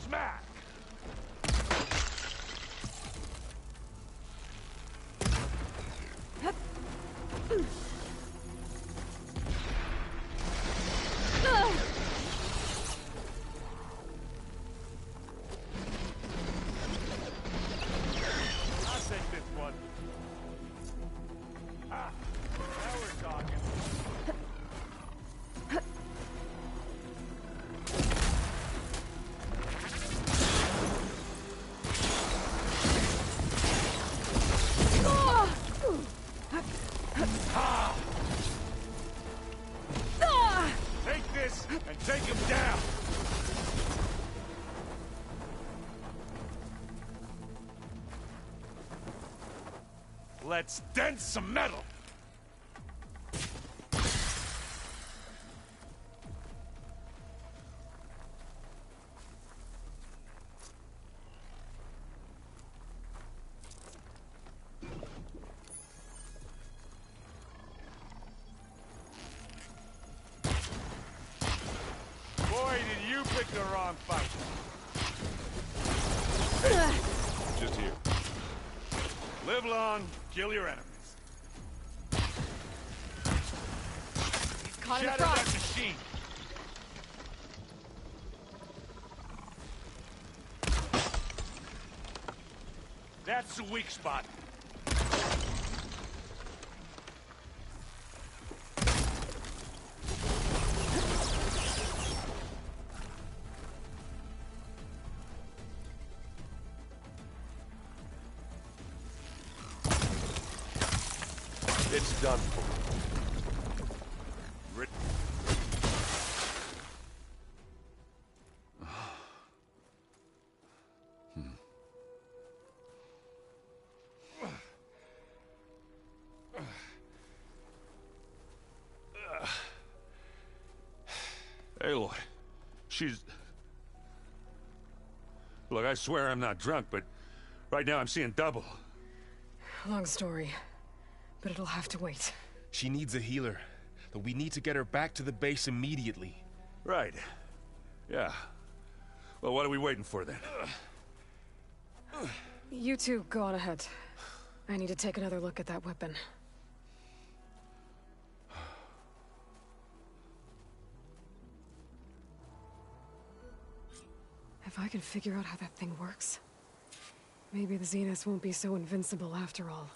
Smack! I'll take this one. Ah, now we're talking. Take this and take him down. Let's dent some metal. Boy, did you pick the wrong fight. Just here. Live long, kill your enemies. He's caught in the Shatter frost. that machine. That's the weak spot. It's done for. Aloy, she's... Look, I swear I'm not drunk, but right now I'm seeing double. Long story, but it'll have to wait. She needs a healer, but we need to get her back to the base immediately. Right. Yeah. Well, what are we waiting for then? You two go on ahead. I need to take another look at that weapon. If I can figure out how that thing works, maybe the Zeniths won't be so invincible after all.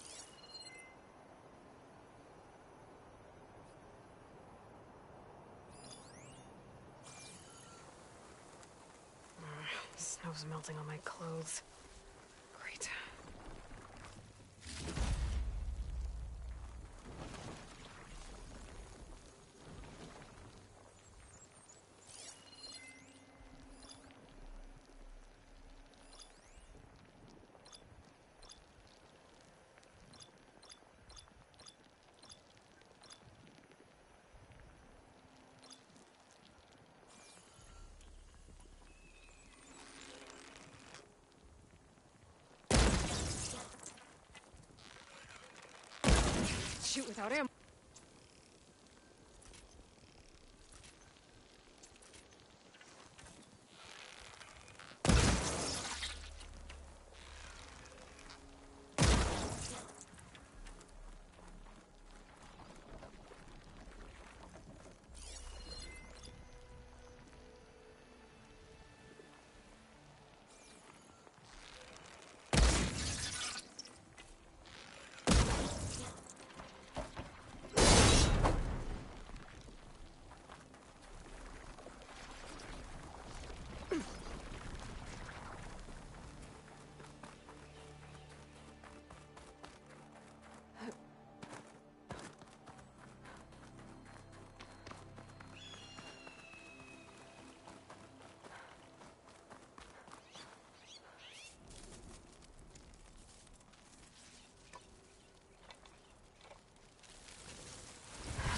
Snow's melting on my clothes. Great. Shoot without ammo.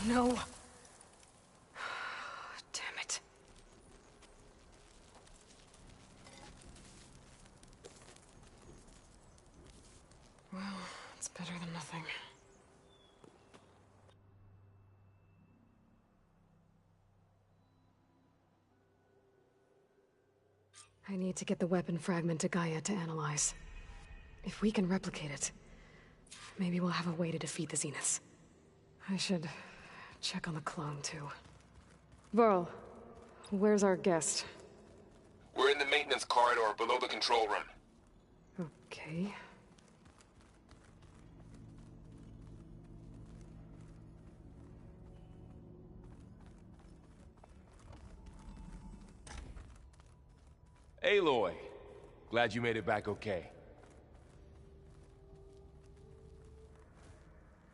No. Damn it. Well, it's better than nothing. I need to get the weapon fragment to Gaia to analyze. If we can replicate it, maybe we'll have a way to defeat the Zeniths. I should check on the clone, too. Varl, where's our guest? We're in the maintenance corridor below the control room. Okay. Aloy, glad you made it back okay.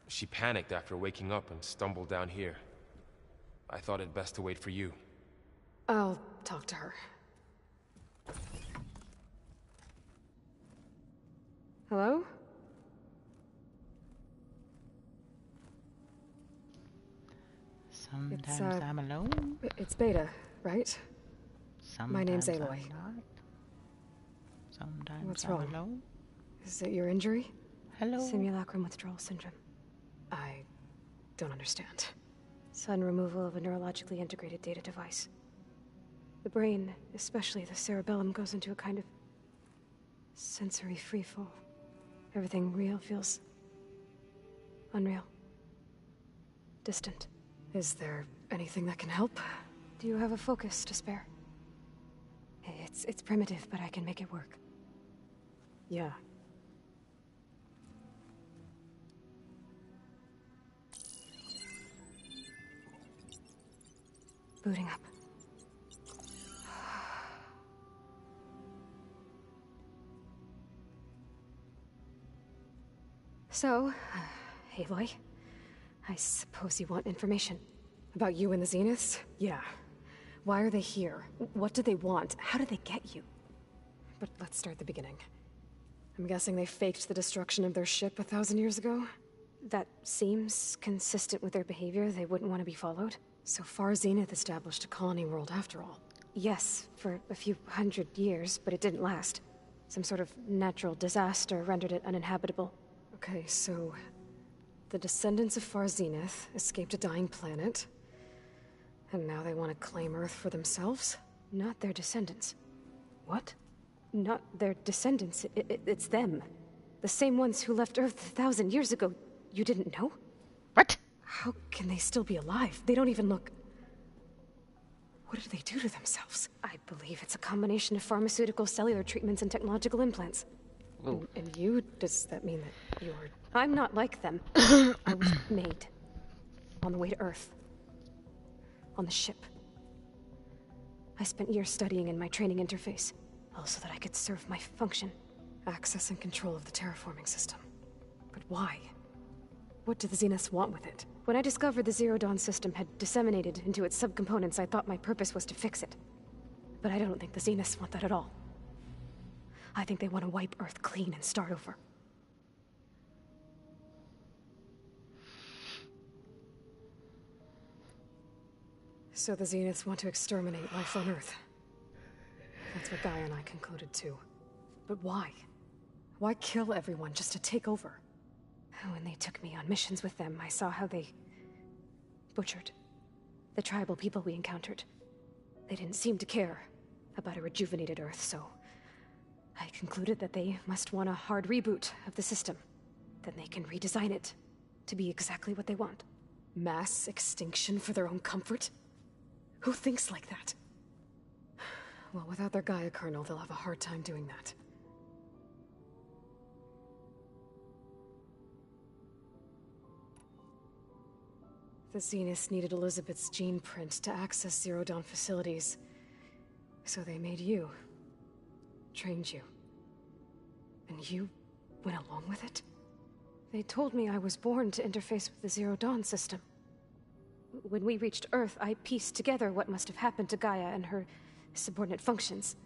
She panicked after waking up and stumbled down here. I thought it best to wait for you. I'll talk to her. Hello? Sometimes I'm alone. It's Beta, right? Sometimes My name's I'm Aloy. not. Sometimes What's I'm wrong? alone. Is it your injury? Hello? Simulacrum withdrawal syndrome. I don't understand. Sudden removal of a neurologically integrated data device. The brain, especially the cerebellum, goes into a kind of sensory freefall. Everything real feels unreal. Distant. Is there anything that can help? Do you have a focus to spare? It's primitive, but I can make it work. Yeah. Booting up. So, Aloy, I suppose you want information. About you and the Zeniths? Yeah. Why are they here? What do they want? How did they get you? But let's start at the beginning. I'm guessing they faked the destruction of their ship 1,000 years ago? That seems consistent with their behavior. They wouldn't want to be followed. So far, Zenith established a colony world after all. Yes, for a few hundred years, but it didn't last. Some sort of natural disaster rendered it uninhabitable. Okay, so the descendants of Far Zenith escaped a dying planet, and now they want to claim Earth for themselves? Not their descendants. What? Not their descendants. It's them. The same ones who left Earth 1,000 years ago. You didn't know? What? How can they still be alive? They don't even look... What did they do to themselves? I believe it's a combination of pharmaceutical, cellular treatments, and technological implants. And you? Does that mean that you're... I'm not like them. I was made. On the way to Earth. On the ship. I spent years studying in my training interface, all so that I could serve my function. Access and control of the terraforming system. But why? What do the Zeniths want with it? When I discovered the Zero Dawn system had disseminated into its subcomponents, I thought my purpose was to fix it. But I don't think the Zeniths want that at all. I think they want to wipe Earth clean and start over. So the Zeniths want to exterminate life on Earth. That's what Gaia and I concluded too. But why? Why kill everyone just to take over? When they took me on missions with them, I saw how they butchered the tribal people we encountered. They didn't seem to care about a rejuvenated Earth, so I concluded that they must want a hard reboot of the system. Then they can redesign it to be exactly what they want. Mass extinction for their own comfort? Who thinks like that? Well, without their Gaia kernel, they'll have a hard time doing that. The Zeniths needed Elizabeth's gene print to access Zero Dawn facilities. So they made you. Trained you. And you went along with it? They told me I was born to interface with the Zero Dawn system. When we reached Earth, I pieced together what must have happened to Gaia and her subordinate functions.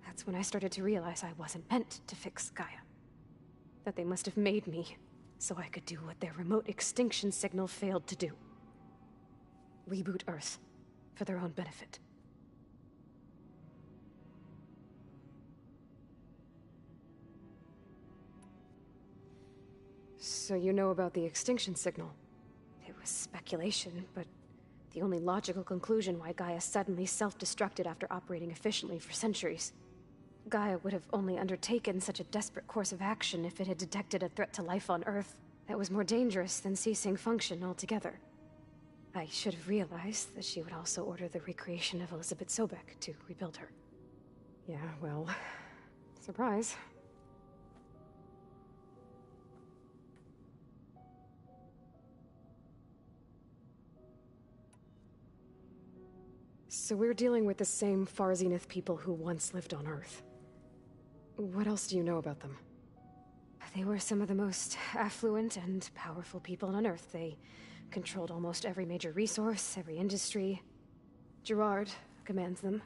That's when I started to realize I wasn't meant to fix Gaia. That they must have made me so I could do what their remote extinction signal failed to do. Reboot Earth, for their own benefit. So you know about the extinction signal? It was speculation, but the only logical conclusion why Gaia suddenly self-destructed after operating efficiently for centuries. Gaia would have only undertaken such a desperate course of action if it had detected a threat to life on Earth that was more dangerous than ceasing function altogether. I should have realized that she would also order the recreation of Elizabeth Sobek to rebuild her. Yeah, well, surprise. So we're dealing with the same Far Zenith people who once lived on Earth. What else do you know about them? They were some of the most affluent and powerful people on Earth. They controlled almost every major resource, every industry. Gerard commands them.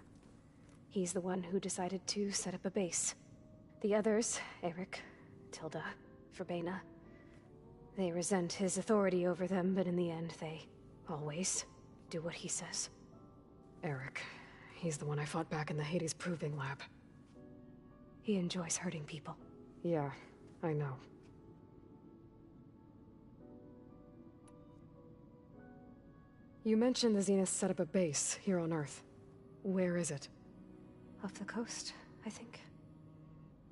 He's the one who decided to set up a base. The others, Eric, Tilda, Verbena, they resent his authority over them, but in the end, they always do what he says. Eric. He's the one I fought back in the Hades Proving Lab. He enjoys hurting people. Yeah, I know. You mentioned the Zeniths set up a base here on Earth. Where is it? Off the coast, I think.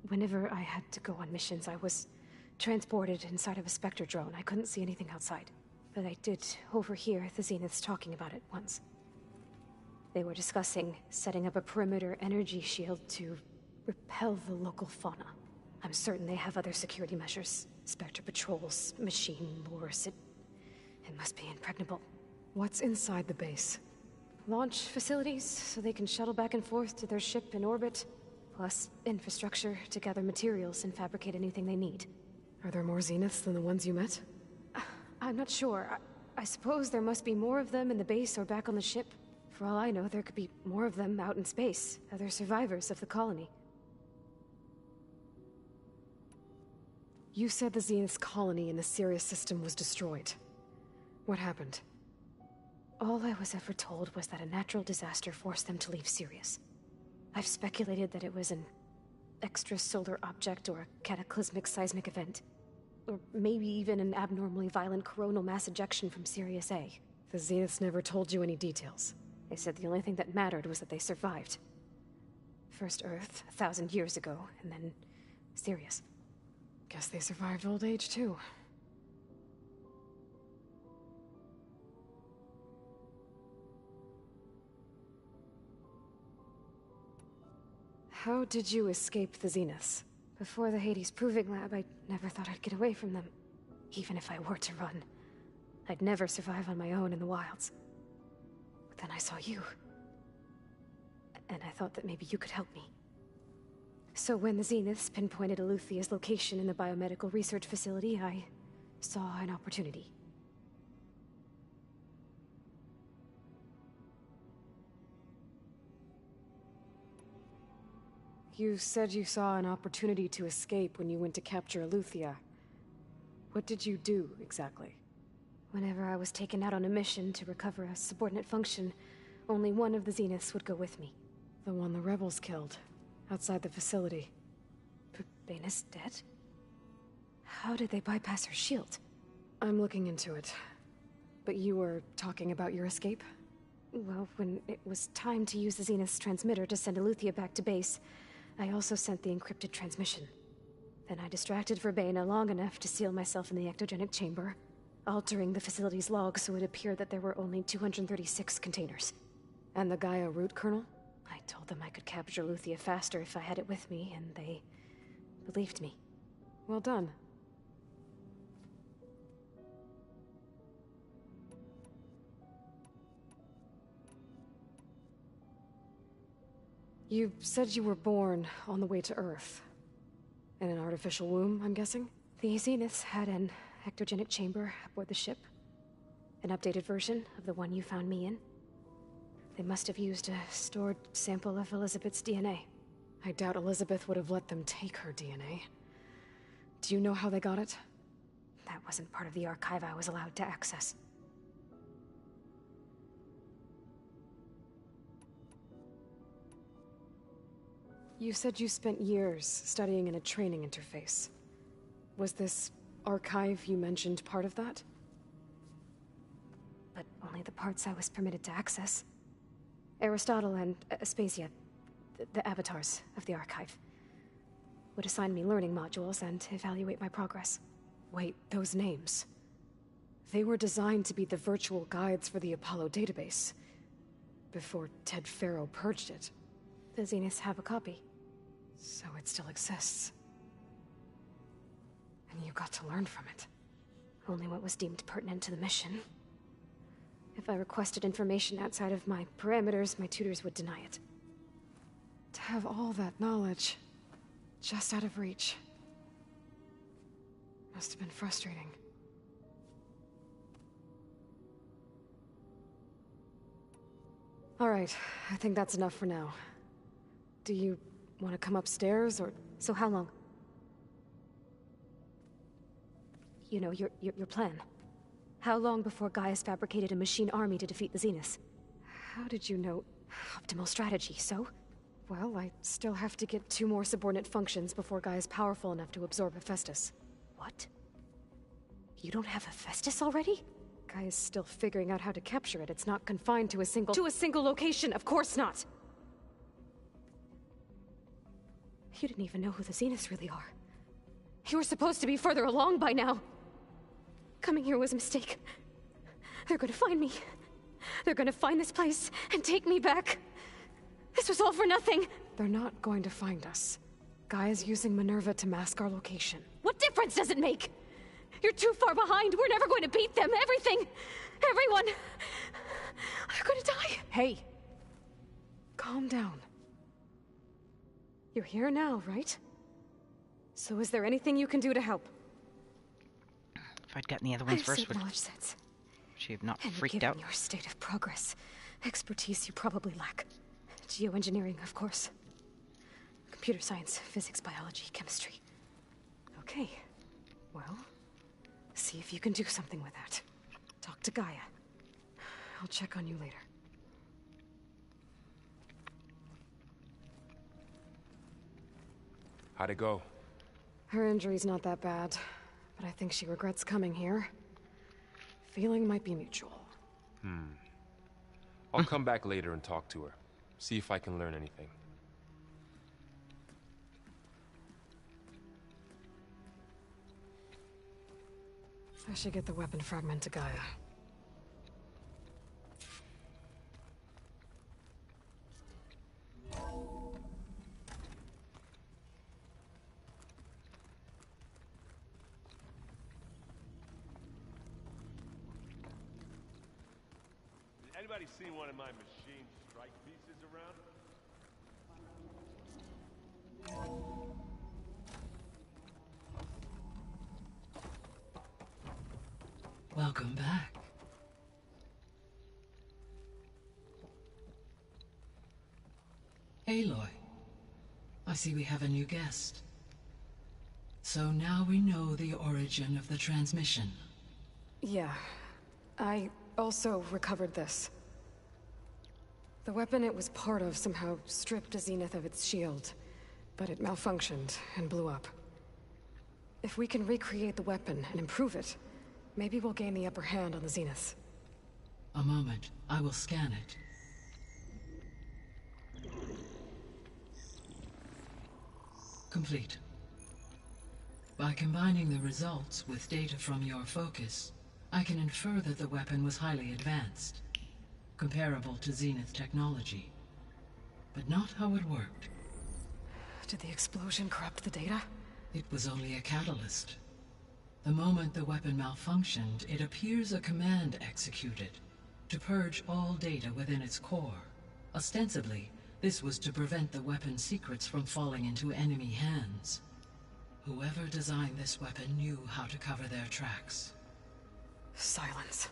Whenever I had to go on missions, I was transported inside of a Spectre drone. I couldn't see anything outside. But I did overhear the Zeniths talking about it once. They were discussing setting up a perimeter energy shield to repel the local fauna. I'm certain they have other security measures. Spectre patrols, machine lures. It must be impregnable. What's inside the base? Launch facilities, so they can shuttle back and forth to their ship in orbit. Plus infrastructure to gather materials and fabricate anything they need. Are there more Zeniths than the ones you met? I'm not sure. I suppose there must be more of them in the base or back on the ship. For all I know, there could be more of them out in space, other survivors of the colony. You said the Zenith's colony in the Sirius system was destroyed. What happened? All I was ever told was that a natural disaster forced them to leave Sirius. I've speculated that it was an extrasolar object or a cataclysmic seismic event. Or maybe even an abnormally violent coronal mass ejection from Sirius A. The Zeniths never told you any details. They said the only thing that mattered was that they survived. First Earth, 1,000 years ago, and then Sirius. Guess they survived old age, too. How did you escape the Zeniths? Before the Hades Proving Lab, I never thought I'd get away from them. Even if I were to run, I'd never survive on my own in the wilds. But then I saw you. And I thought that maybe you could help me. So when the Zeniths pinpointed Eluthia's location in the biomedical research facility, I saw an opportunity. You said you saw an opportunity to escape when you went to capture Eluthia. What did you do, exactly? Whenever I was taken out on a mission to recover a subordinate function, only one of the Zeniths would go with me. The one the rebels killed, outside the facility. Bane's dead? How did they bypass her shield? I'm looking into it. But you were talking about your escape? Well, when it was time to use the Zenith's transmitter to send Eluthia back to base, I also sent the encrypted transmission. Then I distracted Verbena long enough to seal myself in the ectogenic chamber, altering the facility's log so it appeared that there were only 236 containers. And the Gaia root kernel? I told them I could capture Eluthia faster if I had it with me, and they believed me. Well done. You said you were born on the way to Earth. In an artificial womb, I'm guessing? The Zeniths had an ectogenic chamber aboard the ship. An updated version of the one you found me in. They must have used a stored sample of Elizabeth's DNA. I doubt Elizabeth would have let them take her DNA. Do you know how they got it? That wasn't part of the archive I was allowed to access. You said you spent years studying in a training interface. Was this archive you mentioned part of that? But only the parts I was permitted to access. Aristotle and Aspasia, the avatars of the archive, would assign me learning modules and evaluate my progress. Wait, those names. They were designed to be the virtual guides for the Apollo database, before Ted Faro purged it. The Zeniths have a copy. So it still exists. And you got to learn from it. Only what was deemed pertinent to the mission. If I requested information outside of my parameters, my tutors would deny it. To have all that knowledge, just out of reach, must have been frustrating. All right, I think that's enough for now. Do you want to come upstairs, or... So how long? You know, your plan. How long before Gaia's fabricated a machine army to defeat the Zeniths? How did you know? Optimal strategy, so? Well, I still have to get 2 more subordinate functions before Gaia's powerful enough to absorb Hephaestus. What? You don't have Hephaestus already? Gaia's still figuring out how to capture it. It's not confined to a single... To a single location, of course not! You didn't even know who the Zeniths really are. You were supposed to be further along by now. Coming here was a mistake. They're gonna find me. They're gonna find this place and take me back. This was all for nothing. They're not going to find us. Gaia's using Minerva to mask our location. What difference does it make? You're too far behind. We're never going to beat them. Everything. Everyone. They're gonna die. Hey. Calm down. You're here now, right? So is there anything you can do to help? If I'd gotten the other ones first, would knowledge sets. she have not And freaked given out? your state of progress, expertise you probably lack. Geoengineering, of course. Computer science, physics, biology, chemistry. Okay. Well, see if you can do something with that. Talk to Gaia. I'll check on you later. How'd it go? Her injury's not that bad, but I think she regrets coming here. Feeling might be mutual. I'll come back later and talk to her. See if I can learn anything. I should get the weapon fragment to Gaia. Anybody seen one of my machine strike pieces around? Welcome back. Aloy, I see we have a new guest. So now we know the origin of the transmission. Yeah. I also recovered this. The weapon it was part of somehow stripped Zenith of its shield, but it malfunctioned and blew up. If we can recreate the weapon and improve it, maybe we'll gain the upper hand on the Zeniths. A moment, I will scan it. Complete. By combining the results with data from your focus, I can infer that the weapon was highly advanced, comparable to Zenith technology, but not how it worked. Did the explosion corrupt the data? It was only a catalyst. The moment the weapon malfunctioned, it appears a command executed to purge all data within its core. Ostensibly, this was to prevent the weapon's secrets from falling into enemy hands. Whoever designed this weapon knew how to cover their tracks. Silence.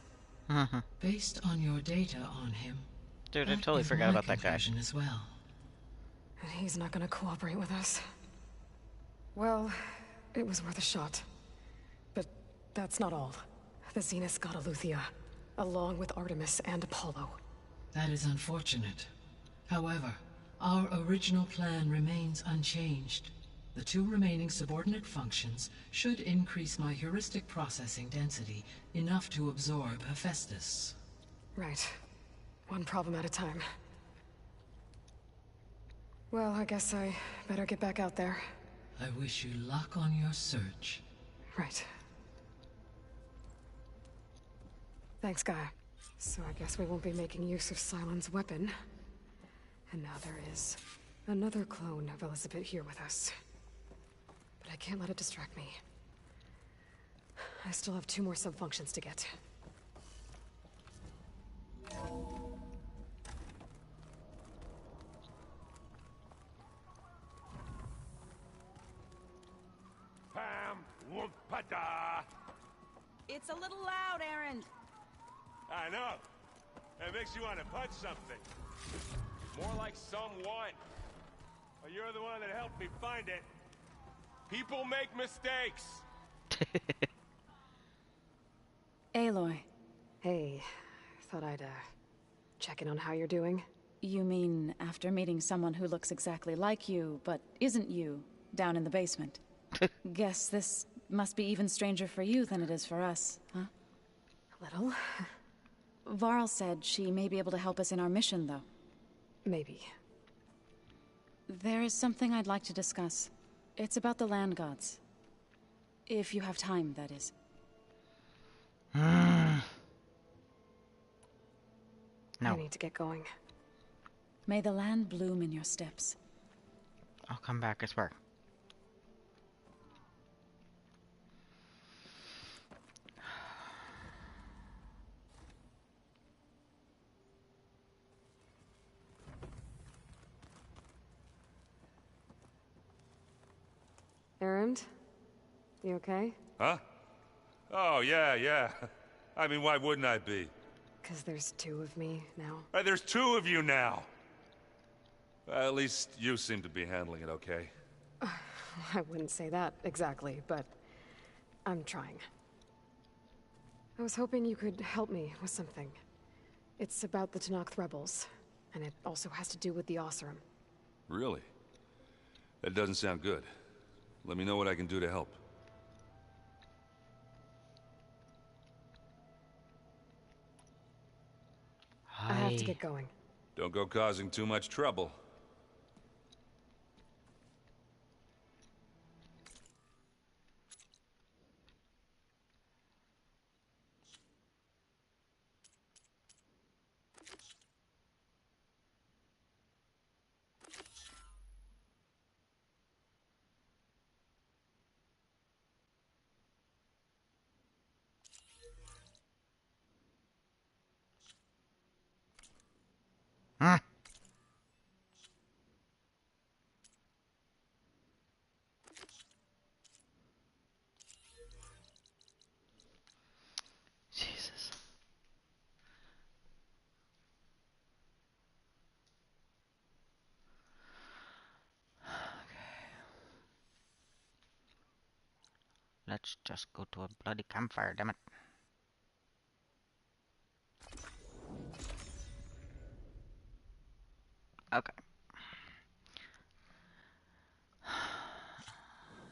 Based on your data on him, Dude, I that totally is forgot my about that guy. conclusion as well. And he's not gonna cooperate with us. Well, it was worth a shot. But that's not all. The Zeniths got Eleuthia, along with Artemis and Apollo. That is unfortunate. However, our original plan remains unchanged. The two remaining subordinate functions should increase my heuristic processing density enough to absorb Hephaestus. Right. One problem at a time. Well, I guess I better get back out there. I wish you luck on your search. Right. Thanks, Gaia. So I guess we won't be making use of Sylens' weapon. And now there is another clone of Elizabeth here with us. But I can't let it distract me. I still have 2 more sub-functions to get. Pam Wumpada! It's a little loud, Aaron. I know. It makes you want to punch something. More like someone. Well, you're the one that helped me find it. People make mistakes. Aloy. Hey, thought I'd, check in on how you're doing. You mean after meeting someone who looks exactly like you, but isn't you, down in the basement? Guess this must be even stranger for you than it is for us, huh? A little. Varl said she may be able to help us in our mission, though. Maybe. There is something I'd like to discuss. It's about the land gods. If you have time, that is. No. No. I need to get going. May the land bloom in your steps. I'll come back, I swear. Erend? You okay? Huh? Oh, yeah. I mean, why wouldn't I be? 'Cause there's 2 of me now. There's 2 of you now! At least you seem to be handling it okay. I wouldn't say that exactly, but I'm trying. I was hoping you could help me with something. It's about the Tenakth rebels, and it also has to do with the Oseram. Really? That doesn't sound good. Let me know what I can do to help. I have to get going. Don't go causing too much trouble. Huh? Jesus. Let's just go to a bloody campfire, damn it. Okay.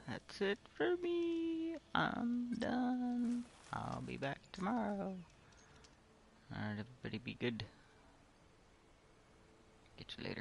That's it for me. I'm done. I'll be back tomorrow. Alright, everybody be good. Get you later.